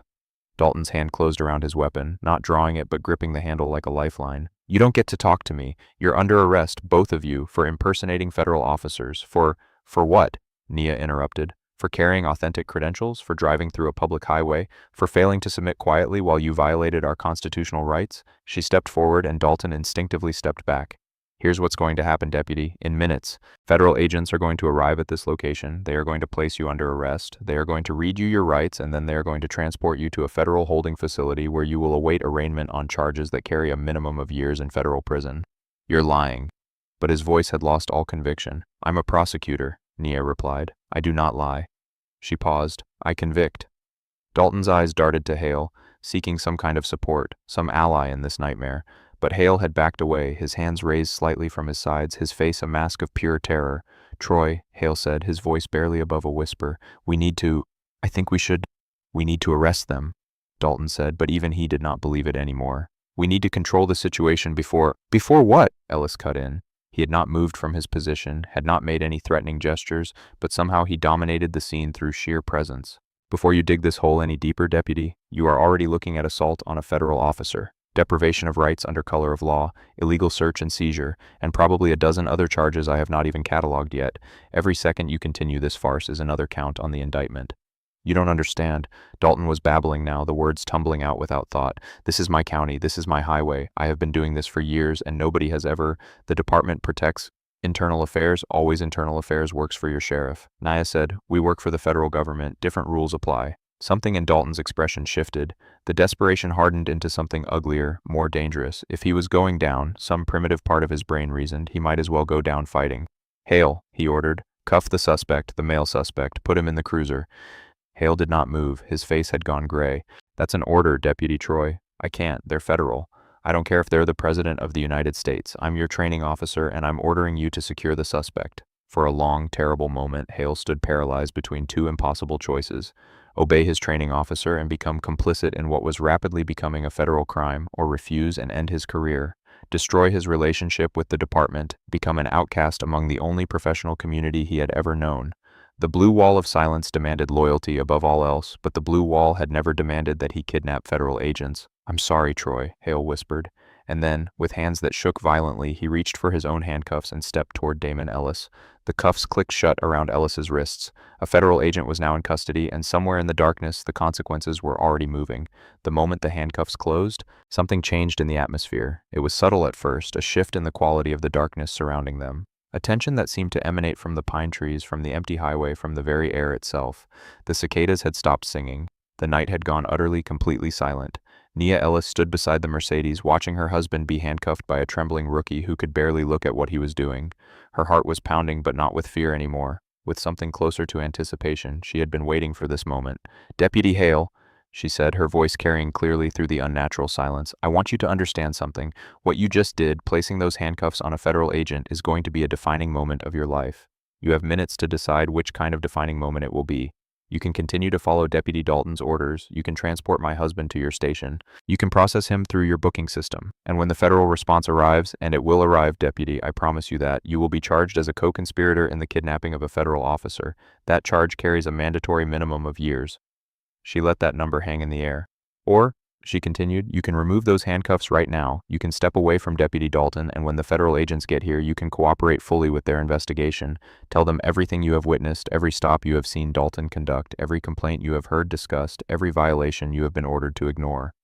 Dalton's hand closed around his weapon, not drawing it but gripping the handle like a lifeline. "You don't get to talk to me. You're under arrest, both of you, for impersonating federal officers. For what?" Nia interrupted. "For carrying authentic credentials, for driving through a public highway, for failing to submit quietly while you violated our constitutional rights." She stepped forward and Dalton instinctively stepped back. "Here's what's going to happen, Deputy. In minutes, federal agents are going to arrive at this location. They are going to place you under arrest. They are going to read you your rights, and then they are going to transport you to a federal holding facility where you will await arraignment on charges that carry a minimum of years in federal prison." "You're lying." But his voice had lost all conviction. "I'm a prosecutor," Nia replied. "I do not lie." She paused. "I convict." Dalton's eyes darted to Hale, seeking some kind of support, some ally in this nightmare. But Hale had backed away, his hands raised slightly from his sides, his face a mask of pure terror. "Troy," Hale said, his voice barely above a whisper, "we need to arrest them," Dalton said, but even he did not believe it anymore. "We need to control the situation before—" "Before what?" Ellis cut in. He had not moved from his position, had not made any threatening gestures, but somehow he dominated the scene through sheer presence. "Before you dig this hole any deeper, Deputy, you are already looking at assault on a federal officer, deprivation of rights under color of law, illegal search and seizure, and probably a dozen other charges I have not even cataloged yet. Every second you continue this farce is another count on the indictment." "You don't understand." Dalton was babbling now, the words tumbling out without thought. "This is my county, this is my highway. I have been doing this for years, and nobody has ever— The department protects internal affairs, always internal affairs works for your sheriff." Nia said, "We work for the federal government, different rules apply." Something in Dalton's expression shifted. The desperation hardened into something uglier, more dangerous. If he was going down, some primitive part of his brain reasoned, he might as well go down fighting. "Hale," he ordered, "cuff the suspect, the male suspect, put him in the cruiser." Hale did not move. His face had gone gray. "That's an order, Deputy Troy. I can't. They're federal. I don't care if they're the President of the United States. I'm your training officer, and I'm ordering you to secure the suspect." For a long, terrible moment, Hale stood paralyzed between two impossible choices: obey his training officer and become complicit in what was rapidly becoming a federal crime, or refuse and end his career, destroy his relationship with the department, become an outcast among the only professional community he had ever known. The blue wall of silence demanded loyalty above all else, but the blue wall had never demanded that he kidnap federal agents. "I'm sorry, Troy," Hale whispered. And then, with hands that shook violently, he reached for his own handcuffs and stepped toward Damon Ellis. The cuffs clicked shut around Ellis's wrists. A federal agent was now in custody, and somewhere in the darkness, the consequences were already moving. The moment the handcuffs closed, something changed in the atmosphere. It was subtle at first, a shift in the quality of the darkness surrounding them. A tension that seemed to emanate from the pine trees, from the empty highway, from the very air itself. The cicadas had stopped singing. The night had gone utterly, completely silent. Nia Ellis stood beside the Mercedes, watching her husband be handcuffed by a trembling rookie who could barely look at what he was doing. Her heart was pounding, but not with fear anymore. With something closer to anticipation. She had been waiting for this moment. "Deputy Hale," she said, her voice carrying clearly through the unnatural silence, "I want you to understand something. What you just did, placing those handcuffs on a federal agent, is going to be a defining moment of your life. You have minutes to decide which kind of defining moment it will be. You can continue to follow Deputy Dalton's orders. You can transport my husband to your station. You can process him through your booking system. And when the federal response arrives, and it will arrive, Deputy, I promise you that, you will be charged as a co-conspirator in the kidnapping of a federal officer. That charge carries a mandatory minimum of years. She let that number hang in the air. Or, she continued, you can remove those handcuffs right now. You can step away from Deputy Dalton, and when the federal agents get here, you can cooperate fully with their investigation. Tell them everything you have witnessed, every stop you have seen Dalton conduct, every complaint you have heard discussed, every violation you have been ordered to ignore.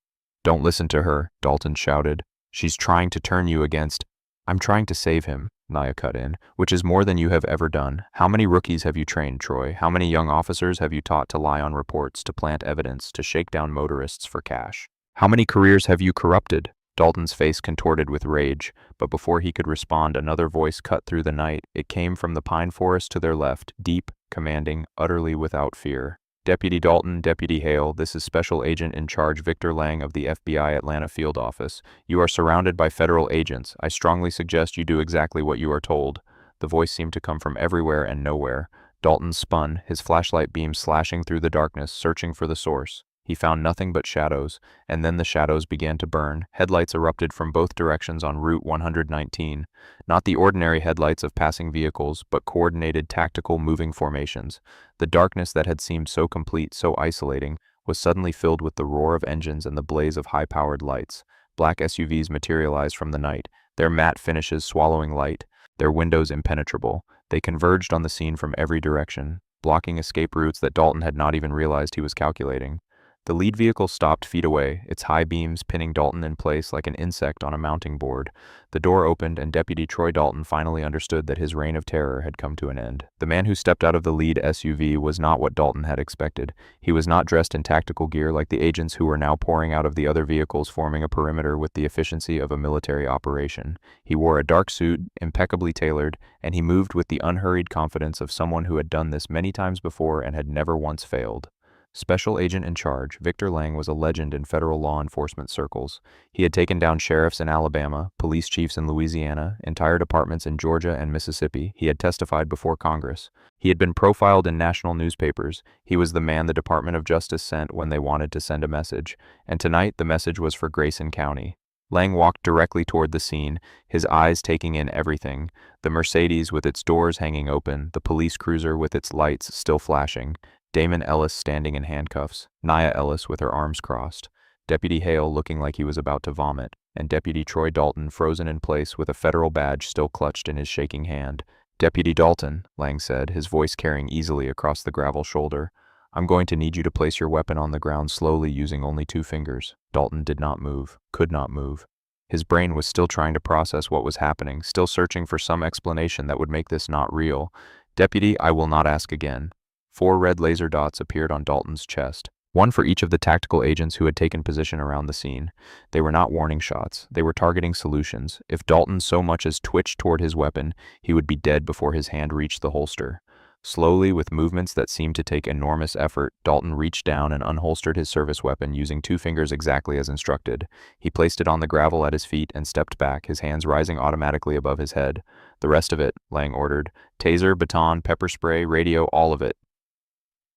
Don't listen to her, Dalton shouted. She's trying to turn you against. I'm trying to save him, Nia cut in, which is more than you have ever done. How many rookies have you trained, Troy? How many young officers have you taught to lie on reports, to plant evidence, to shake down motorists for cash? How many careers have you corrupted? Dalton's face contorted with rage, but before he could respond, another voice cut through the night. It came from the pine forest to their left, deep, commanding, utterly without fear. Deputy Dalton, Deputy Hale, this is Special Agent in Charge Victor Lang of the FBI Atlanta Field Office. You are surrounded by federal agents. I strongly suggest you do exactly what you are told. The voice seemed to come from everywhere and nowhere. Dalton spun, his flashlight beam slashing through the darkness, searching for the source. He found nothing but shadows, and then the shadows began to burn. Headlights erupted from both directions on Route 119. Not the ordinary headlights of passing vehicles, but coordinated tactical moving formations. The darkness that had seemed so complete, so isolating, was suddenly filled with the roar of engines and the blaze of high-powered lights. Black SUVs materialized from the night, their matte finishes swallowing light, their windows impenetrable. They converged on the scene from every direction, blocking escape routes that Dalton had not even realized he was calculating. The lead vehicle stopped feet away, its high beams pinning Dalton in place like an insect on a mounting board. The door opened, and Deputy Troy Dalton finally understood that his reign of terror had come to an end. The man who stepped out of the lead SUV was not what Dalton had expected. He was not dressed in tactical gear like the agents who were now pouring out of the other vehicles, forming a perimeter with the efficiency of a military operation. He wore a dark suit, impeccably tailored, and he moved with the unhurried confidence of someone who had done this many times before and had never once failed. Special Agent in Charge, Victor Lang was a legend in federal law enforcement circles. He had taken down sheriffs in Alabama, police chiefs in Louisiana, entire departments in Georgia and Mississippi. He had testified before Congress. He had been profiled in national newspapers. He was the man the Department of Justice sent when they wanted to send a message. And tonight, the message was for Grayson County. Lang walked directly toward the scene, his eyes taking in everything. The Mercedes with its doors hanging open, the police cruiser with its lights still flashing, Damon Ellis standing in handcuffs, Nia Ellis with her arms crossed, Deputy Hale looking like he was about to vomit, and Deputy Troy Dalton frozen in place with a federal badge still clutched in his shaking hand. Deputy Dalton, Lang said, his voice carrying easily across the gravel shoulder, I'm going to need you to place your weapon on the ground slowly using only 2 fingers. Dalton did not move, could not move. His brain was still trying to process what was happening, still searching for some explanation that would make this not real. Deputy, I will not ask again. 4 red laser dots appeared on Dalton's chest, one for each of the tactical agents who had taken position around the scene. They were not warning shots, they were targeting solutions. If Dalton so much as twitched toward his weapon, he would be dead before his hand reached the holster. Slowly, with movements that seemed to take enormous effort, Dalton reached down and unholstered his service weapon using 2 fingers exactly as instructed. He placed it on the gravel at his feet and stepped back, his hands rising automatically above his head. The rest of it, Lang ordered. Taser, baton, pepper spray, radio, all of it.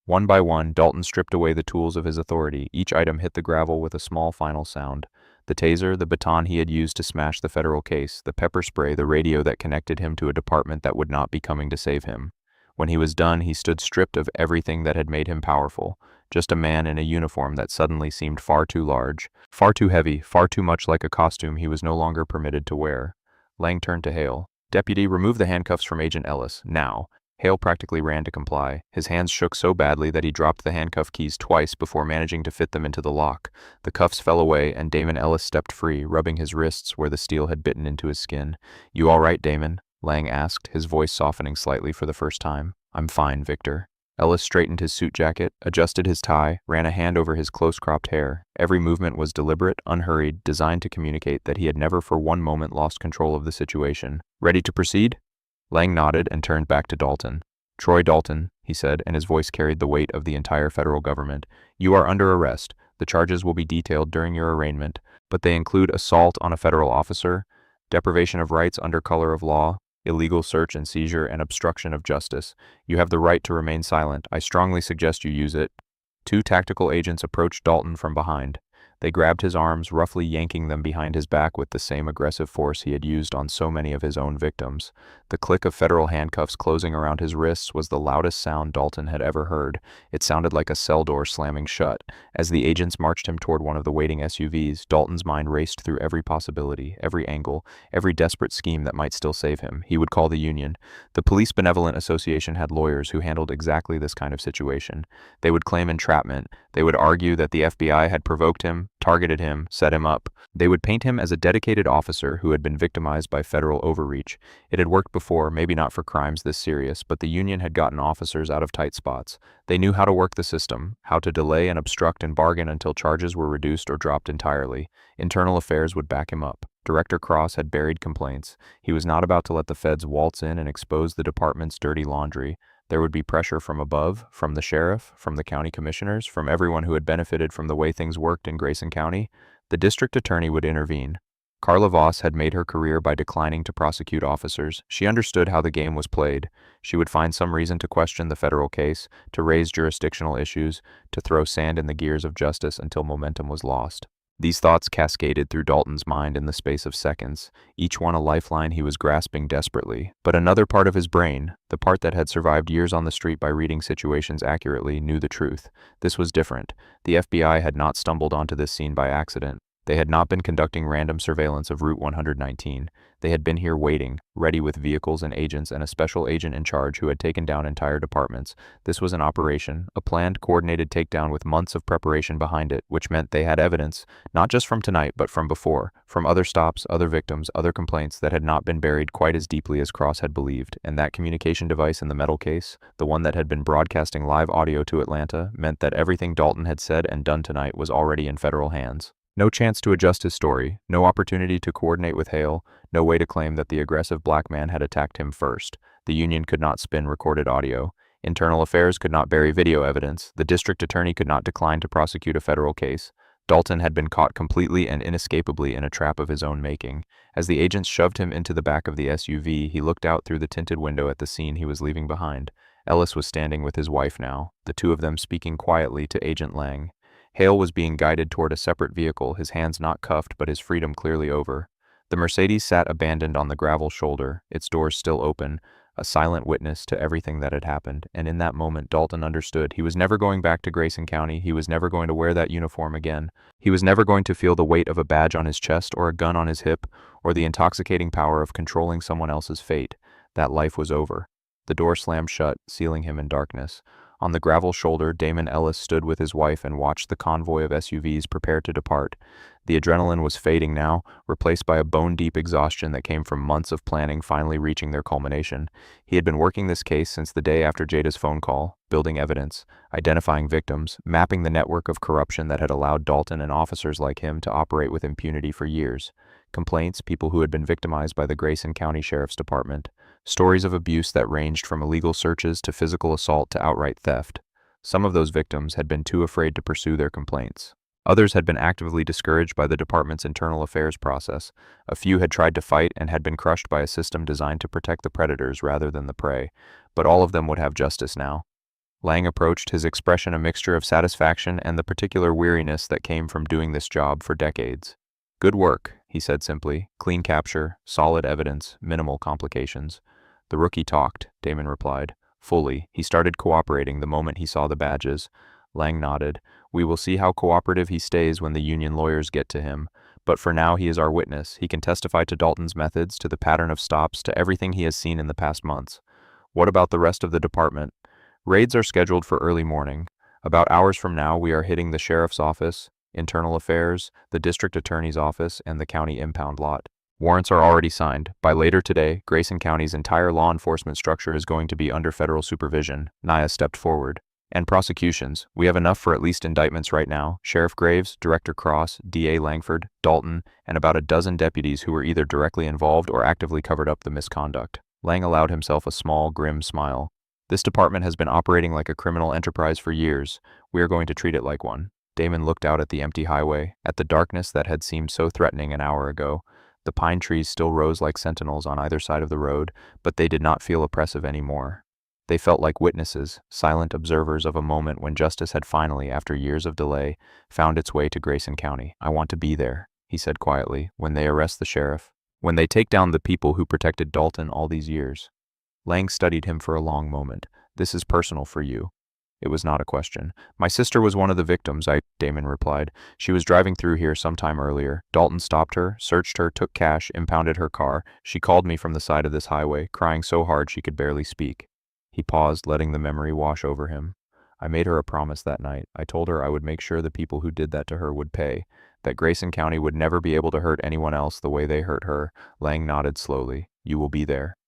One by one, Dalton stripped away the tools of his authority. Each item hit the gravel with a small final sound. The taser, the baton he had used to smash the federal case, the pepper spray, the radio that connected him to a department that would not be coming to save him. When he was done, he stood stripped of everything that had made him powerful, just a man in a uniform that suddenly seemed far too large, far too heavy, far too much like a costume he was no longer permitted to wear. Lang turned to Hale. Deputy, remove the handcuffs from Agent Ellis, now. Hale practically ran to comply. His hands shook so badly that he dropped the handcuff keys twice before managing to fit them into the lock. The cuffs fell away, and Damon Ellis stepped free, rubbing his wrists where the steel had bitten into his skin. You all right, Damon? Lang asked, his voice softening slightly for the first time. I'm fine, Victor. Ellis straightened his suit jacket, adjusted his tie, ran a hand over his close-cropped hair. Every movement was deliberate, unhurried, designed to communicate that he had never for one moment lost control of the situation. Ready to proceed? Lang nodded and turned back to Dalton. Troy Dalton, he said, and his voice carried the weight of the entire federal government. You are under arrest. The charges will be detailed during your arraignment, but they include assault on a federal officer, deprivation of rights under color of law, illegal search and seizure, and obstruction of justice. You have the right to remain silent. I strongly suggest you use it. Two tactical agents approached Dalton from behind. They grabbed his arms, roughly yanking them behind his back with the same aggressive force he had used on so many of his own victims. The click of federal handcuffs closing around his wrists was the loudest sound Dalton had ever heard. It sounded like a cell door slamming shut. As the agents marched him toward one of the waiting SUVs, Dalton's mind raced through every possibility, every angle, every desperate scheme that might still save him. He would call the union. The Police Benevolent Association had lawyers who handled exactly this kind of situation. They would claim entrapment. They would argue that the FBI had provoked him, targeted him, set him up. They would paint him as a dedicated officer who had been victimized by federal overreach. It had worked before, maybe not for crimes this serious, but the union had gotten officers out of tight spots. They knew how to work the system, how to delay and obstruct and bargain until charges were reduced or dropped entirely. Internal Affairs would back him up. Director Cross had buried complaints. He was not about to let the feds waltz in and expose the department's dirty laundry. There would be pressure from above, from the sheriff, from the county commissioners, from everyone who had benefited from the way things worked in Grayson County. The district attorney would intervene. Carla Voss had made her career by declining to prosecute officers. She understood how the game was played. She would find some reason to question the federal case, to raise jurisdictional issues, to throw sand in the gears of justice until momentum was lost. These thoughts cascaded through Dalton's mind in the space of seconds, each one a lifeline he was grasping desperately. But another part of his brain, the part that had survived years on the street by reading situations accurately, knew the truth. This was different. The FBI had not stumbled onto this scene by accident. They had not been conducting random surveillance of Route 119. They had been here waiting, ready with vehicles and agents and a special agent in charge who had taken down entire departments. This was an operation, a planned, coordinated takedown with months of preparation behind it, which meant they had evidence, not just from tonight, but from before, from other stops, other victims, other complaints that had not been buried quite as deeply as Cross had believed. And that communication device in the metal case, the one that had been broadcasting live audio to Atlanta, meant that everything Dalton had said and done tonight was already in federal hands. No chance to adjust his story, no opportunity to coordinate with Hale, no way to claim that the aggressive black man had attacked him first. The union could not spin recorded audio. Internal Affairs could not bury video evidence. The district attorney could not decline to prosecute a federal case. Dalton had been caught completely and inescapably in a trap of his own making. As the agents shoved him into the back of the SUV, he looked out through the tinted window at the scene he was leaving behind. Ellis was standing with his wife now, the two of them speaking quietly to Agent Lang. Hale was being guided toward a separate vehicle, his hands not cuffed but his freedom clearly over. The Mercedes sat abandoned on the gravel shoulder, its doors still open, a silent witness to everything that had happened, and in that moment Dalton understood he was never going back to Grayson County, he was never going to wear that uniform again, he was never going to feel the weight of a badge on his chest or a gun on his hip, or the intoxicating power of controlling someone else's fate. That life was over. The door slammed shut, sealing him in darkness. On the gravel shoulder, Damon Ellis stood with his wife and watched the convoy of SUVs prepare to depart. The adrenaline was fading now, replaced by a bone-deep exhaustion that came from months of planning finally reaching their culmination. He had been working this case since the day after Jada's phone call, building evidence, identifying victims, mapping the network of corruption that had allowed Dalton and officers like him to operate with impunity for years. Complaints, people who had been victimized by the Grayson County Sheriff's Department. Stories of abuse that ranged from illegal searches to physical assault to outright theft. Some of those victims had been too afraid to pursue their complaints. Others had been actively discouraged by the department's internal affairs process. A few had tried to fight and had been crushed by a system designed to protect the predators rather than the prey. But all of them would have justice now. Lang approached, his expression a mixture of satisfaction and the particular weariness that came from doing this job for decades. "Good work," he said simply. "Clean capture, solid evidence, minimal complications." "The rookie talked," Damon replied. "Fully. He started cooperating the moment he saw the badges." Lang nodded. "We will see how cooperative he stays when the union lawyers get to him. But for now he is our witness. He can testify to Dalton's methods, to the pattern of stops, to everything he has seen in the past months." "What about the rest of the department?" "Raids are scheduled for early morning. About hours from now we are hitting the sheriff's office, Internal Affairs, the district attorney's office, and the county impound lot. Warrants are already signed. By later today, Grayson County's entire law enforcement structure is going to be under federal supervision." Naya stepped forward. "And prosecutions. We have enough for at least indictments right now. Sheriff Graves, Director Cross, DA Langford, Dalton, and about a dozen deputies who were either directly involved or actively covered up the misconduct." Lang allowed himself a small, grim smile. "This department has been operating like a criminal enterprise for years. We are going to treat it like one." Damon looked out at the empty highway, at the darkness that had seemed so threatening an hour ago. The pine trees still rose like sentinels on either side of the road, but they did not feel oppressive anymore. They felt like witnesses, silent observers of a moment when justice had finally, after years of delay, found its way to Grayson County. "I want to be there," he said quietly, "when they arrest the sheriff. When they take down the people who protected Dalton all these years." Lang studied him for a long moment. "This is personal for you." It was not a question. "My sister was one of the victims," Damon replied. "She was driving through here sometime earlier. Dalton stopped her, searched her, took cash, impounded her car. She called me from the side of this highway, crying so hard she could barely speak." He paused, letting the memory wash over him. "I made her a promise that night. I told her I would make sure the people who did that to her would pay, that Grayson County would never be able to hurt anyone else the way they hurt her." Lang nodded slowly. "You will be there."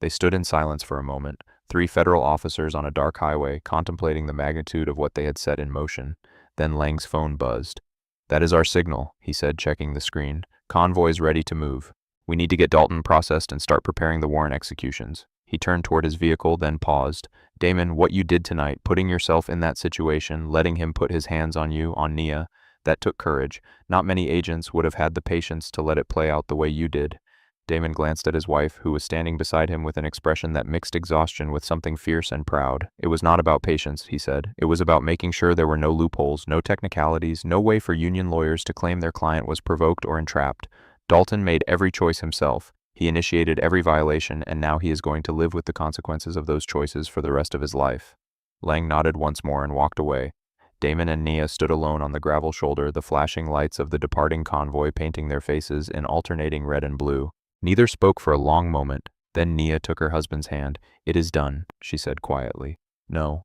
They stood in silence for a moment, 3 federal officers on a dark highway, contemplating the magnitude of what they had set in motion. Then Lang's phone buzzed. "That is our signal," he said, checking the screen. "Convoy's ready to move. We need to get Dalton processed and start preparing the warrant executions." He turned toward his vehicle, then paused. "Damon, what you did tonight, putting yourself in that situation, letting him put his hands on you, on Nia, that took courage. Not many agents would have had the patience to let it play out the way you did." Damon glanced at his wife, who was standing beside him with an expression that mixed exhaustion with something fierce and proud. "It was not about patience," he said. "It was about making sure there were no loopholes, no technicalities, no way for union lawyers to claim their client was provoked or entrapped. Dalton made every choice himself. He initiated every violation, and now he is going to live with the consequences of those choices for the rest of his life." Lang nodded once more and walked away. Damon and Nia stood alone on the gravel shoulder, the flashing lights of the departing convoy painting their faces in alternating red and blue. Neither spoke for a long moment. Then Nia took her husband's hand. "It is done," she said quietly. "No."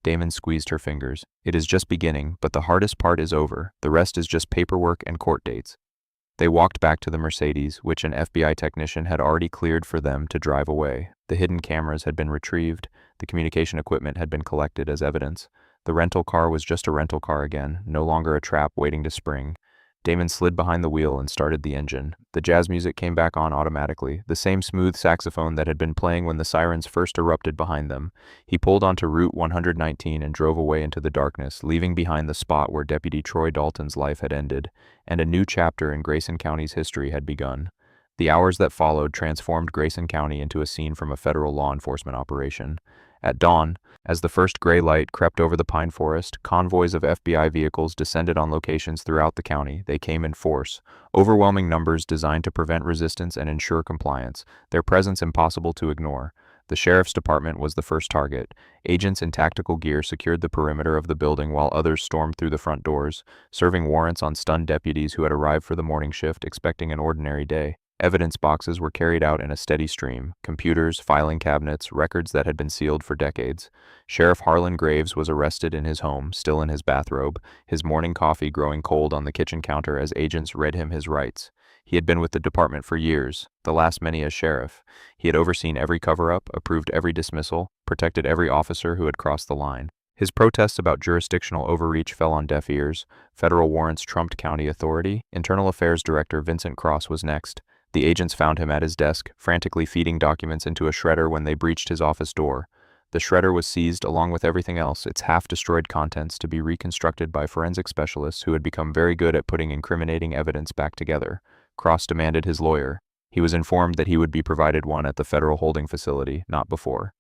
Damon squeezed her fingers. "It is just beginning, but the hardest part is over. The rest is just paperwork and court dates." They walked back to the Mercedes, which an FBI technician had already cleared for them to drive away. The hidden cameras had been retrieved. The communication equipment had been collected as evidence. The rental car was just a rental car again, no longer a trap waiting to spring. Damon slid behind the wheel and started the engine. The jazz music came back on automatically, the same smooth saxophone that had been playing when the sirens first erupted behind them. He pulled onto Route 119 and drove away into the darkness, leaving behind the spot where Deputy Troy Dalton's life had ended, and a new chapter in Grayson County's history had begun. The hours that followed transformed Grayson County into a scene from a federal law enforcement operation. At dawn, as the first gray light crept over the pine forest, convoys of FBI vehicles descended on locations throughout the county. They came in force, overwhelming numbers designed to prevent resistance and ensure compliance, their presence impossible to ignore. The sheriff's department was the first target. Agents in tactical gear secured the perimeter of the building while others stormed through the front doors, serving warrants on stunned deputies who had arrived for the morning shift expecting an ordinary day. Evidence boxes were carried out in a steady stream: computers, filing cabinets, records that had been sealed for decades. Sheriff Harlan Graves was arrested in his home, still in his bathrobe, his morning coffee growing cold on the kitchen counter as agents read him his rights. He had been with the department for years, the last many as sheriff. He had overseen every cover-up, approved every dismissal, protected every officer who had crossed the line. His protests about jurisdictional overreach fell on deaf ears. Federal warrants trumped county authority. Internal Affairs Director Vincent Cross was next. The agents found him at his desk, frantically feeding documents into a shredder when they breached his office door. The shredder was seized along with everything else, its half-destroyed contents to be reconstructed by forensic specialists who had become very good at putting incriminating evidence back together. Cross demanded his lawyer. He was informed that he would be provided one at the federal holding facility, not before.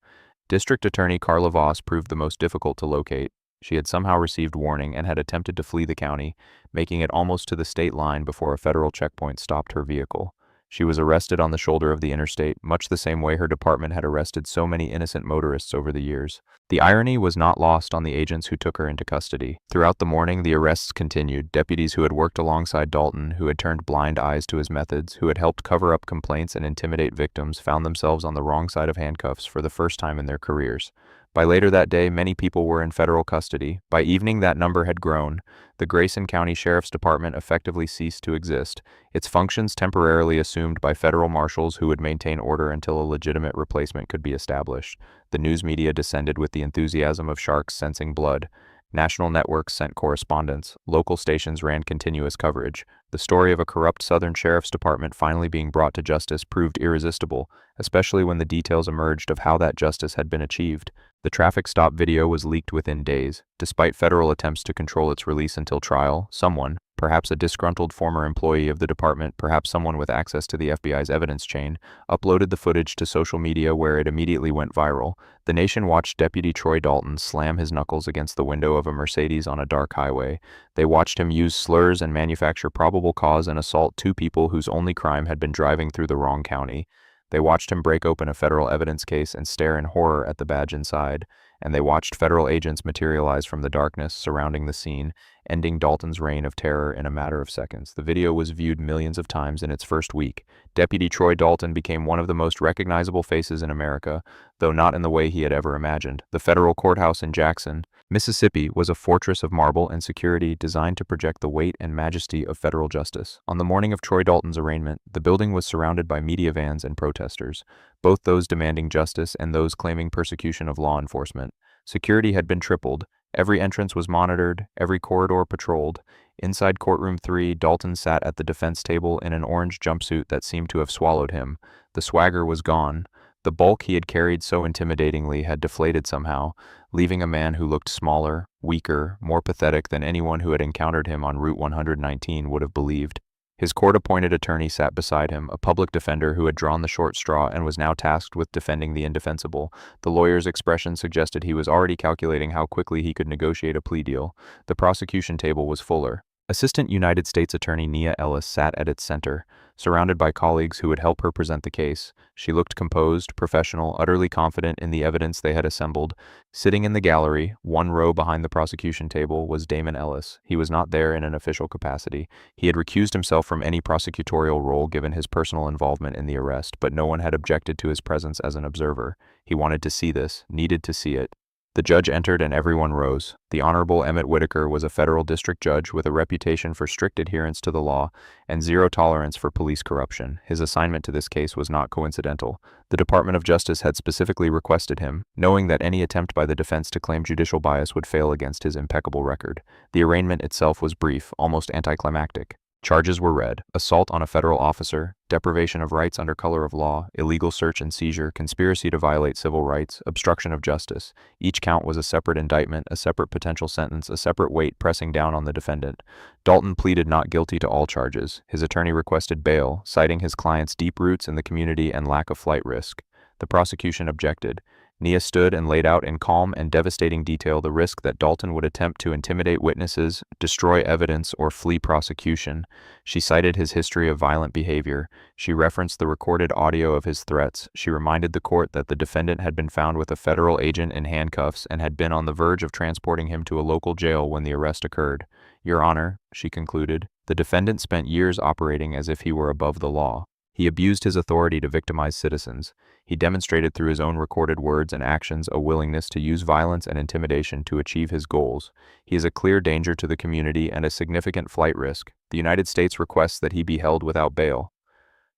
District Attorney Carla Voss proved the most difficult to locate. She had somehow received warning and had attempted to flee the county, making it almost to the state line before a federal checkpoint stopped her vehicle. She was arrested on the shoulder of the interstate, much the same way her department had arrested so many innocent motorists over the years. The irony was not lost on the agents who took her into custody. Throughout the morning, the arrests continued. Deputies who had worked alongside Dalton, who had turned blind eyes to his methods, who had helped cover up complaints and intimidate victims, found themselves on the wrong side of handcuffs for the first time in their careers. By later that day, many people were in federal custody. By evening, that number had grown. The Grayson County Sheriff's Department effectively ceased to exist, its functions temporarily assumed by federal marshals who would maintain order until a legitimate replacement could be established. The news media descended with the enthusiasm of sharks sensing blood. National networks sent correspondents. Local stations ran continuous coverage. The story of a corrupt Southern Sheriff's Department finally being brought to justice proved irresistible, especially when the details emerged of how that justice had been achieved. The traffic stop video was leaked within days. Despite federal attempts to control its release until trial, someone, perhaps a disgruntled former employee of the department, perhaps someone with access to the FBI's evidence chain, uploaded the footage to social media where it immediately went viral. The nation watched Deputy Troy Dalton slam his knuckles against the window of a Mercedes on a dark highway. They watched him use slurs and manufacture probable cause and assault two people whose only crime had been driving through the wrong county. They watched him break open a federal evidence case and stare in horror at the badge inside, and they watched federal agents materialize from the darkness surrounding the scene, ending Dalton's reign of terror in a matter of seconds. The video was viewed millions of times in its first week. Deputy Troy Dalton became one of the most recognizable faces in America, though not in the way he had ever imagined. The federal courthouse in Jackson, Mississippi, was a fortress of marble and security designed to project the weight and majesty of federal justice. On the morning of Troy Dalton's arraignment, the building was surrounded by media vans and protesters, both those demanding justice and those claiming persecution of law enforcement. Security had been tripled. Every entrance was monitored, every corridor patrolled. Inside courtroom 3, Dalton sat at the defense table in an orange jumpsuit that seemed to have swallowed him. The swagger was gone. The bulk he had carried so intimidatingly had deflated somehow, leaving a man who looked smaller, weaker, more pathetic than anyone who had encountered him on Route 119 would have believed. His court-appointed attorney sat beside him, a public defender who had drawn the short straw and was now tasked with defending the indefensible. The lawyer's expression suggested he was already calculating how quickly he could negotiate a plea deal. The prosecution table was fuller. Assistant United States Attorney Nia Ellis sat at its center, surrounded by colleagues who would help her present the case. She looked composed, professional, utterly confident in the evidence they had assembled. Sitting in the gallery, one row behind the prosecution table, was Damon Ellis. He was not there in an official capacity. He had recused himself from any prosecutorial role given his personal involvement in the arrest, but no one had objected to his presence as an observer. He wanted to see this, needed to see it. The judge entered and everyone rose. The Honorable Emmett Whitaker was a federal district judge with a reputation for strict adherence to the law and zero tolerance for police corruption. His assignment to this case was not coincidental. The Department of Justice had specifically requested him, knowing that any attempt by the defense to claim judicial bias would fail against his impeccable record. The arraignment itself was brief, almost anticlimactic. Charges were read: assault on a federal officer, deprivation of rights under color of law, illegal search and seizure, conspiracy to violate civil rights, obstruction of justice. Each count was a separate indictment, a separate potential sentence, a separate weight pressing down on the defendant. Dalton pleaded not guilty to all charges. His attorney requested bail, citing his client's deep roots in the community and lack of flight risk. The prosecution objected. Nia stood and laid out in calm and devastating detail the risk that Dalton would attempt to intimidate witnesses, destroy evidence, or flee prosecution. She cited his history of violent behavior. She referenced the recorded audio of his threats. She reminded the court that the defendant had been found with a federal agent in handcuffs and had been on the verge of transporting him to a local jail when the arrest occurred. Your Honor, she concluded, the defendant spent years operating as if he were above the law. He abused his authority to victimize citizens. He demonstrated through his own recorded words and actions a willingness to use violence and intimidation to achieve his goals. He is a clear danger to the community and a significant flight risk. The United States requests that he be held without bail.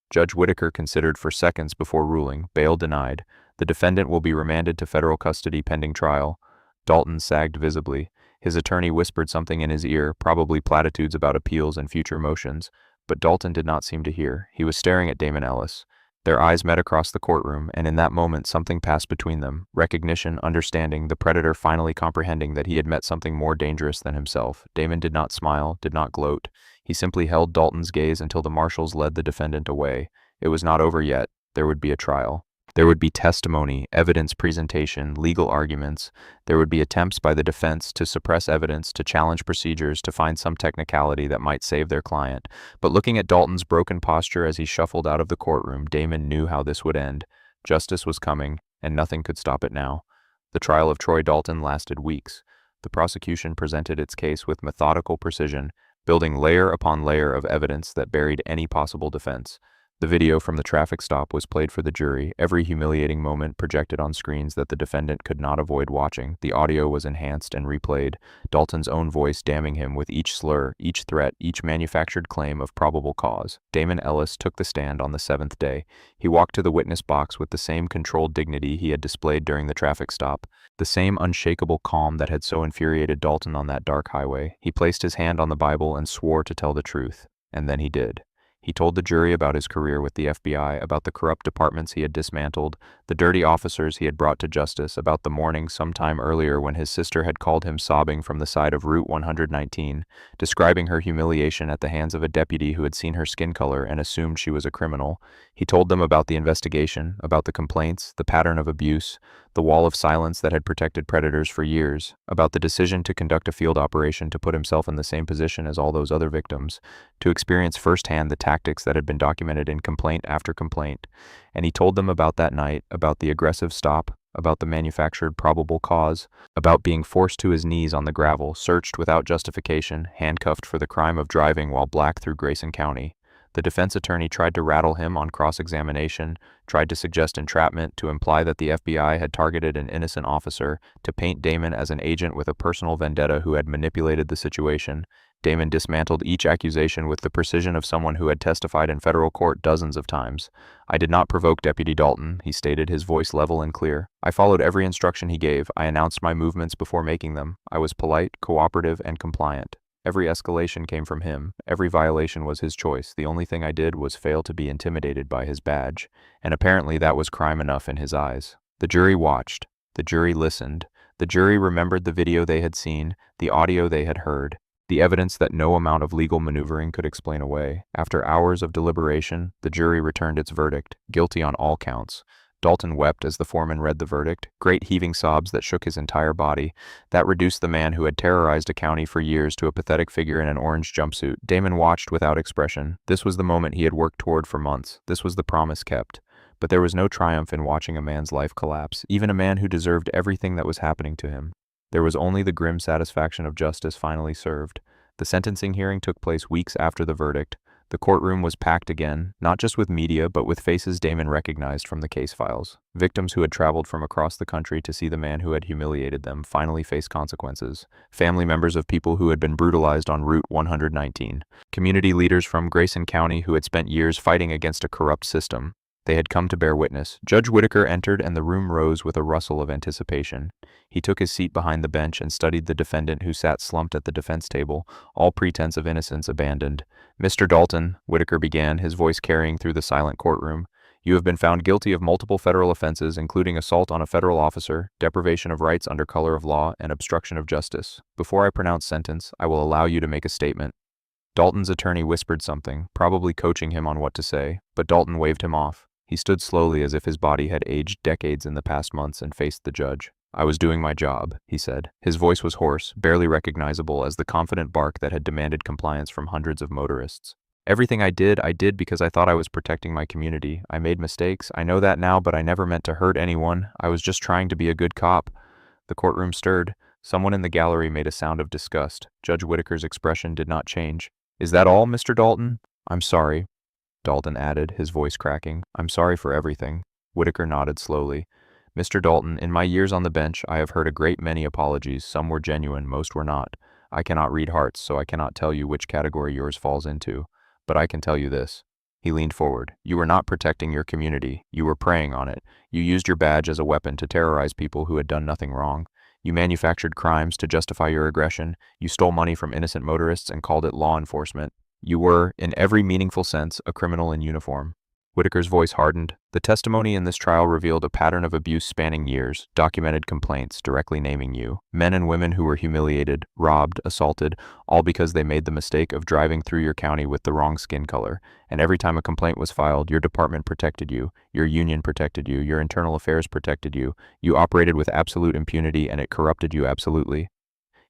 Judge Whitaker considered for seconds before ruling. Bail denied. The defendant will be remanded to federal custody pending trial. Dalton sagged visibly. His attorney whispered something in his ear, probably platitudes about appeals and future motions. But Dalton did not seem to hear. He was staring at Damon Ellis. Their eyes met across the courtroom, and in that moment something passed between them. Recognition, understanding, the predator finally comprehending that he had met something more dangerous than himself. Damon did not smile, did not gloat. He simply held Dalton's gaze until the marshals led the defendant away. It was not over yet. There would be a trial. There would be testimony, evidence presentation, legal arguments. There would be attempts by the defense to suppress evidence, to challenge procedures, to find some technicality that might save their client. But looking at Dalton's broken posture as he shuffled out of the courtroom, Damon knew how this would end. Justice was coming, and nothing could stop it now. The trial of Troy Dalton lasted weeks. The prosecution presented its case with methodical precision, building layer upon layer of evidence that buried any possible defense. The video from the traffic stop was played for the jury, every humiliating moment projected on screens that the defendant could not avoid watching. The audio was enhanced and replayed, Dalton's own voice damning him with each slur, each threat, each manufactured claim of probable cause. Damon Ellis took the stand on the seventh day. He walked to the witness box with the same controlled dignity he had displayed during the traffic stop, the same unshakable calm that had so infuriated Dalton on that dark highway. He placed his hand on the Bible and swore to tell the truth. And then he did. He told the jury about his career with the FBI, about the corrupt departments he had dismantled, the dirty officers he had brought to justice, about the morning sometime earlier when his sister had called him sobbing from the side of Route 119, describing her humiliation at the hands of a deputy who had seen her skin color and assumed she was a criminal. He told them about the investigation, about the complaints, the pattern of abuse, the wall of silence that had protected predators for years, about the decision to conduct a field operation to put himself in the same position as all those other victims, to experience firsthand the tactics that had been documented in complaint after complaint. And he told them about that night, about the aggressive stop, about the manufactured probable cause, about being forced to his knees on the gravel, searched without justification, handcuffed for the crime of driving while black through Grayson County. The defense attorney tried to rattle him on cross-examination, tried to suggest entrapment, to imply that the FBI had targeted an innocent officer, to paint Damon as an agent with a personal vendetta who had manipulated the situation. Damon dismantled each accusation with the precision of someone who had testified in federal court dozens of times. "I did not provoke Deputy Dalton," he stated, his voice level and clear. "I followed every instruction he gave. I announced my movements before making them. I was polite, cooperative, and compliant. Every escalation came from him. Every violation was his choice. The only thing I did was fail to be intimidated by his badge. And apparently that was crime enough in his eyes." The jury watched. The jury listened. The jury remembered the video they had seen, the audio they had heard, the evidence that no amount of legal maneuvering could explain away. After hours of deliberation, the jury returned its verdict, guilty on all counts. Dalton wept as the foreman read the verdict, great heaving sobs that shook his entire body. That reduced the man who had terrorized a county for years to a pathetic figure in an orange jumpsuit. Damon watched without expression. This was the moment he had worked toward for months. This was the promise kept. But there was no triumph in watching a man's life collapse, even a man who deserved everything that was happening to him. There was only the grim satisfaction of justice finally served. The sentencing hearing took place weeks after the verdict. The courtroom was packed again, not just with media, but with faces Damon recognized from the case files. Victims who had traveled from across the country to see the man who had humiliated them finally face consequences. Family members of people who had been brutalized on Route 119. Community leaders from Grayson County who had spent years fighting against a corrupt system. They had come to bear witness. Judge Whitaker entered and the room rose with a rustle of anticipation. He took his seat behind the bench and studied the defendant who sat slumped at the defense table, all pretense of innocence abandoned. "Mr. Dalton," Whitaker began, his voice carrying through the silent courtroom, "you have been found guilty of multiple federal offenses, including assault on a federal officer, deprivation of rights under color of law, and obstruction of justice. Before I pronounce sentence, I will allow you to make a statement." Dalton's attorney whispered something, probably coaching him on what to say, but Dalton waved him off. He stood slowly as if his body had aged decades in the past months and faced the judge. "I was doing my job," he said. His voice was hoarse, barely recognizable as the confident bark that had demanded compliance from hundreds of motorists. "Everything I did because I thought I was protecting my community. I made mistakes, I know that now, but I never meant to hurt anyone. I was just trying to be a good cop." The courtroom stirred. Someone in the gallery made a sound of disgust. Judge Whitaker's expression did not change. "Is that all, Mr. Dalton?" "I'm sorry," Dalton added, his voice cracking. "I'm sorry for everything." Whitaker nodded slowly. "Mr. Dalton, in my years on the bench, I have heard a great many apologies. Some were genuine, most were not. I cannot read hearts, so I cannot tell you which category yours falls into. But I can tell you this." He leaned forward. "You were not protecting your community. You were preying on it. You used your badge as a weapon to terrorize people who had done nothing wrong. You manufactured crimes to justify your aggression. You stole money from innocent motorists and called it law enforcement. You were, in every meaningful sense, a criminal in uniform." Whitaker's voice hardened. The testimony in this trial revealed a pattern of abuse spanning years, documented complaints directly naming you, men and women who were humiliated, robbed, assaulted, all because they made the mistake of driving through your county with the wrong skin color. And every time a complaint was filed, your department protected you, your union protected you, your internal affairs protected you. You operated with absolute impunity and it corrupted you absolutely.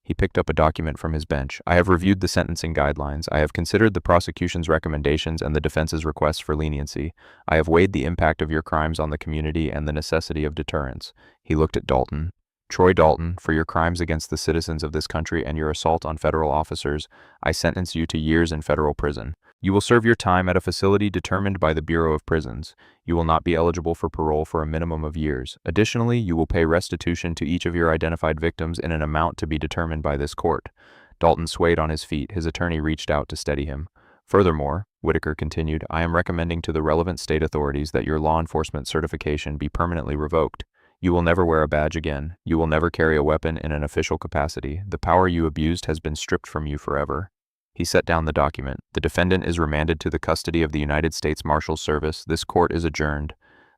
He picked up a document from his bench. "I have reviewed the sentencing guidelines. I have considered the prosecution's recommendations and the defense's requests for leniency. I have weighed the impact of your crimes on the community and the necessity of deterrence." He looked at Dalton. "Troy Dalton, for your crimes against the citizens of this country and your assault on federal officers, I sentence you to years in federal prison. You will serve your time at a facility determined by the Bureau of Prisons. You will not be eligible for parole for a minimum of years. Additionally, you will pay restitution to each of your identified victims in an amount to be determined by this court." Dalton swayed on his feet. His attorney reached out to steady him. "Furthermore," Whitaker continued, "I am recommending to the relevant state authorities that your law enforcement certification be permanently revoked. You will never wear a badge again. You will never carry a weapon in an official capacity. The power you abused has been stripped from you forever." He set down the document. The defendant is remanded to the custody of the United States Marshals Service. This court is adjourned.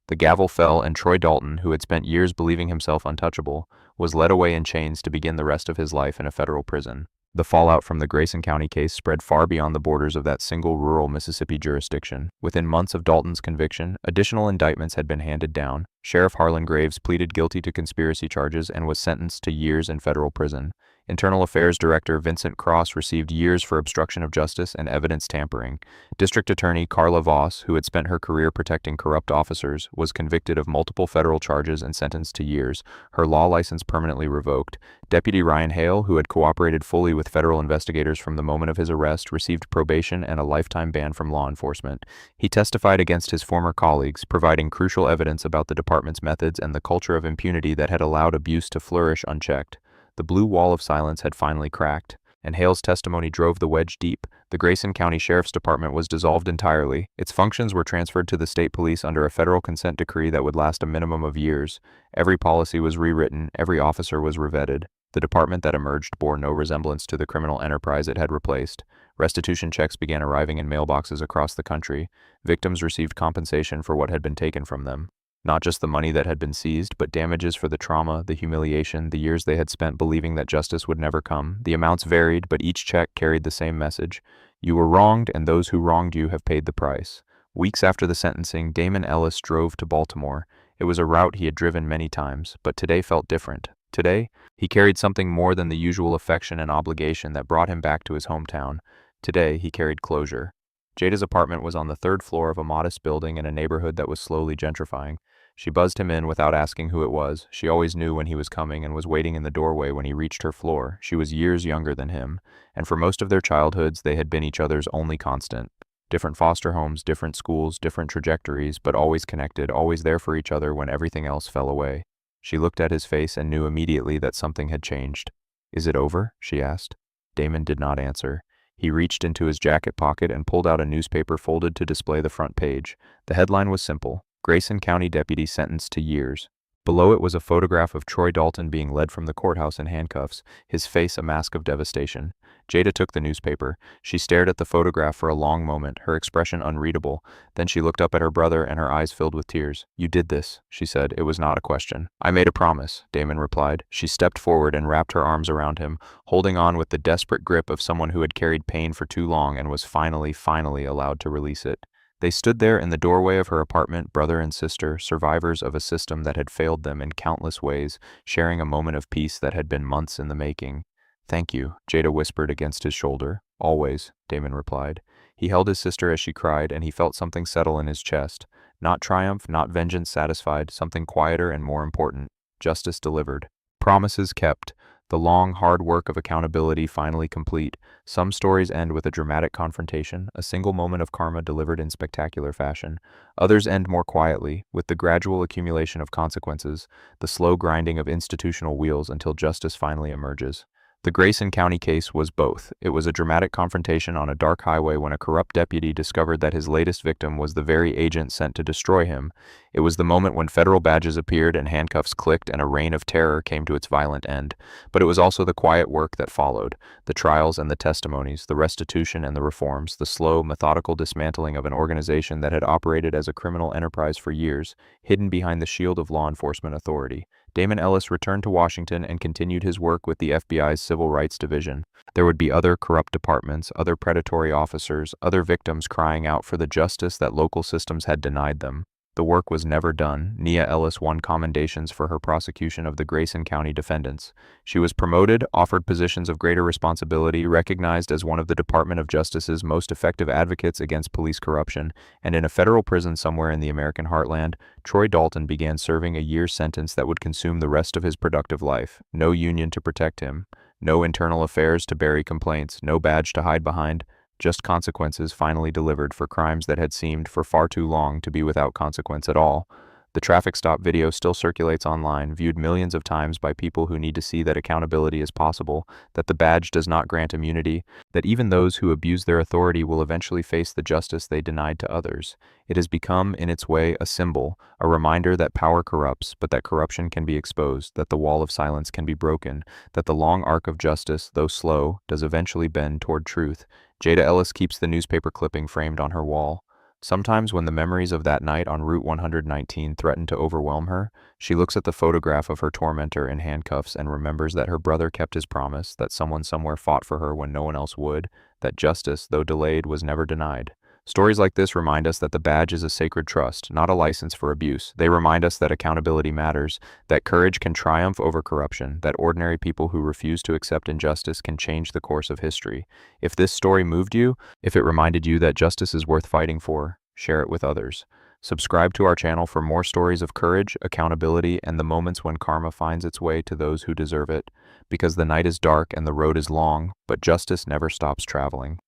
The gavel fell, and Troy Dalton, who had spent years believing himself untouchable, was led away in chains to begin the rest of his life in a federal prison. The fallout from the Grayson County case spread far beyond the borders of that single rural Mississippi jurisdiction. Within months of Dalton's conviction, additional indictments had been handed down. Sheriff Harlan Graves pleaded guilty to conspiracy charges and was sentenced to years in federal prison. Internal Affairs Director Vincent Cross received years for obstruction of justice and evidence tampering. District Attorney Carla Voss, who had spent her career protecting corrupt officers, was convicted of multiple federal charges and sentenced to years, her law license permanently revoked. Deputy Ryan Hale, who had cooperated fully with federal investigators from the moment of his arrest, received probation and a lifetime ban from law enforcement. He testified against his former colleagues, providing crucial evidence about the department's methods and the culture of impunity that had allowed abuse to flourish unchecked. The blue wall of silence had finally cracked, and Hale's testimony drove the wedge deep. The Grayson County Sheriff's Department was dissolved entirely. Its functions were transferred to the state police under a federal consent decree that would last a minimum of years. Every policy was rewritten, every officer was revetted. The department that emerged bore no resemblance to the criminal enterprise it had replaced. Restitution checks began arriving in mailboxes across the country. Victims received compensation for what had been taken from them. Not just the money that had been seized, but damages for the trauma, the humiliation, the years they had spent believing that justice would never come. The amounts varied, but each check carried the same message. You were wronged, and those who wronged you have paid the price. Weeks after the sentencing, Damon Ellis drove to Baltimore. It was a route he had driven many times, but today felt different. Today, he carried something more than the usual affection and obligation that brought him back to his hometown. Today, he carried closure. Jada's apartment was on the third floor of a modest building in a neighborhood that was slowly gentrifying. She buzzed him in without asking who it was. She always knew when he was coming and was waiting in the doorway when he reached her floor. She was years younger than him, and for most of their childhoods, they had been each other's only constant. Different foster homes, different schools, different trajectories, but always connected, always there for each other when everything else fell away. She looked at his face and knew immediately that something had changed. "Is it over?" she asked. Damon did not answer. He reached into his jacket pocket and pulled out a newspaper folded to display the front page. The headline was simple: Grayson County Deputy Sentenced to Years. Below it was a photograph of Troy Dalton being led from the courthouse in handcuffs, his face a mask of devastation. Jada took the newspaper. She stared at the photograph for a long moment, her expression unreadable. Then she looked up at her brother and her eyes filled with tears. "You did this," she said. It was not a question. "I made a promise," Damon replied. She stepped forward and wrapped her arms around him, holding on with the desperate grip of someone who had carried pain for too long and was finally allowed to release it. They stood there in the doorway of her apartment, brother and sister, survivors of a system that had failed them in countless ways, sharing a moment of peace that had been months in the making. "Thank you," Jada whispered against his shoulder. "Always," Damon replied. He held his sister as she cried, and he felt something settle in his chest. Not triumph, not vengeance satisfied, something quieter and more important. Justice delivered. Promises kept. The long, hard work of accountability finally complete. Some stories end with a dramatic confrontation, a single moment of karma delivered in spectacular fashion. Others end more quietly, with the gradual accumulation of consequences, the slow grinding of institutional wheels until justice finally emerges. The Grayson County case was both. It was a dramatic confrontation on a dark highway when a corrupt deputy discovered that his latest victim was the very agent sent to destroy him. It was the moment when federal badges appeared and handcuffs clicked and a reign of terror came to its violent end. But it was also the quiet work that followed, the trials and the testimonies, the restitution and the reforms, the slow, methodical dismantling of an organization that had operated as a criminal enterprise for years, hidden behind the shield of law enforcement authority. Damon Ellis returned to Washington and continued his work with the FBI's Civil Rights Division. There would be other corrupt departments, other predatory officers, other victims crying out for the justice that local systems had denied them. The work was never done. Nia Ellis won commendations for her prosecution of the Grayson County defendants. She was promoted, offered positions of greater responsibility, recognized as one of the Department of Justice's most effective advocates against police corruption, and in a federal prison somewhere in the American heartland, Troy Dalton began serving a year sentence that would consume the rest of his productive life. No union to protect him, no internal affairs to bury complaints, no badge to hide behind. Just consequences finally delivered for crimes that had seemed for far too long to be without consequence at all. The traffic stop video still circulates online, viewed millions of times by people who need to see that accountability is possible, that the badge does not grant immunity, that even those who abuse their authority will eventually face the justice they denied to others. It has become, in its way, a symbol, a reminder that power corrupts, but that corruption can be exposed, that the wall of silence can be broken, that the long arc of justice, though slow, does eventually bend toward truth. Jada Ellis keeps the newspaper clipping framed on her wall. Sometimes when the memories of that night on Route 119 threaten to overwhelm her, she looks at the photograph of her tormentor in handcuffs and remembers that her brother kept his promise, that someone somewhere fought for her when no one else would, that justice, though delayed, was never denied. Stories like this remind us that the badge is a sacred trust, not a license for abuse. They remind us that accountability matters, that courage can triumph over corruption, that ordinary people who refuse to accept injustice can change the course of history. If this story moved you, if it reminded you that justice is worth fighting for, share it with others. Subscribe to our channel for more stories of courage, accountability, and the moments when karma finds its way to those who deserve it. Because the night is dark and the road is long, but justice never stops traveling.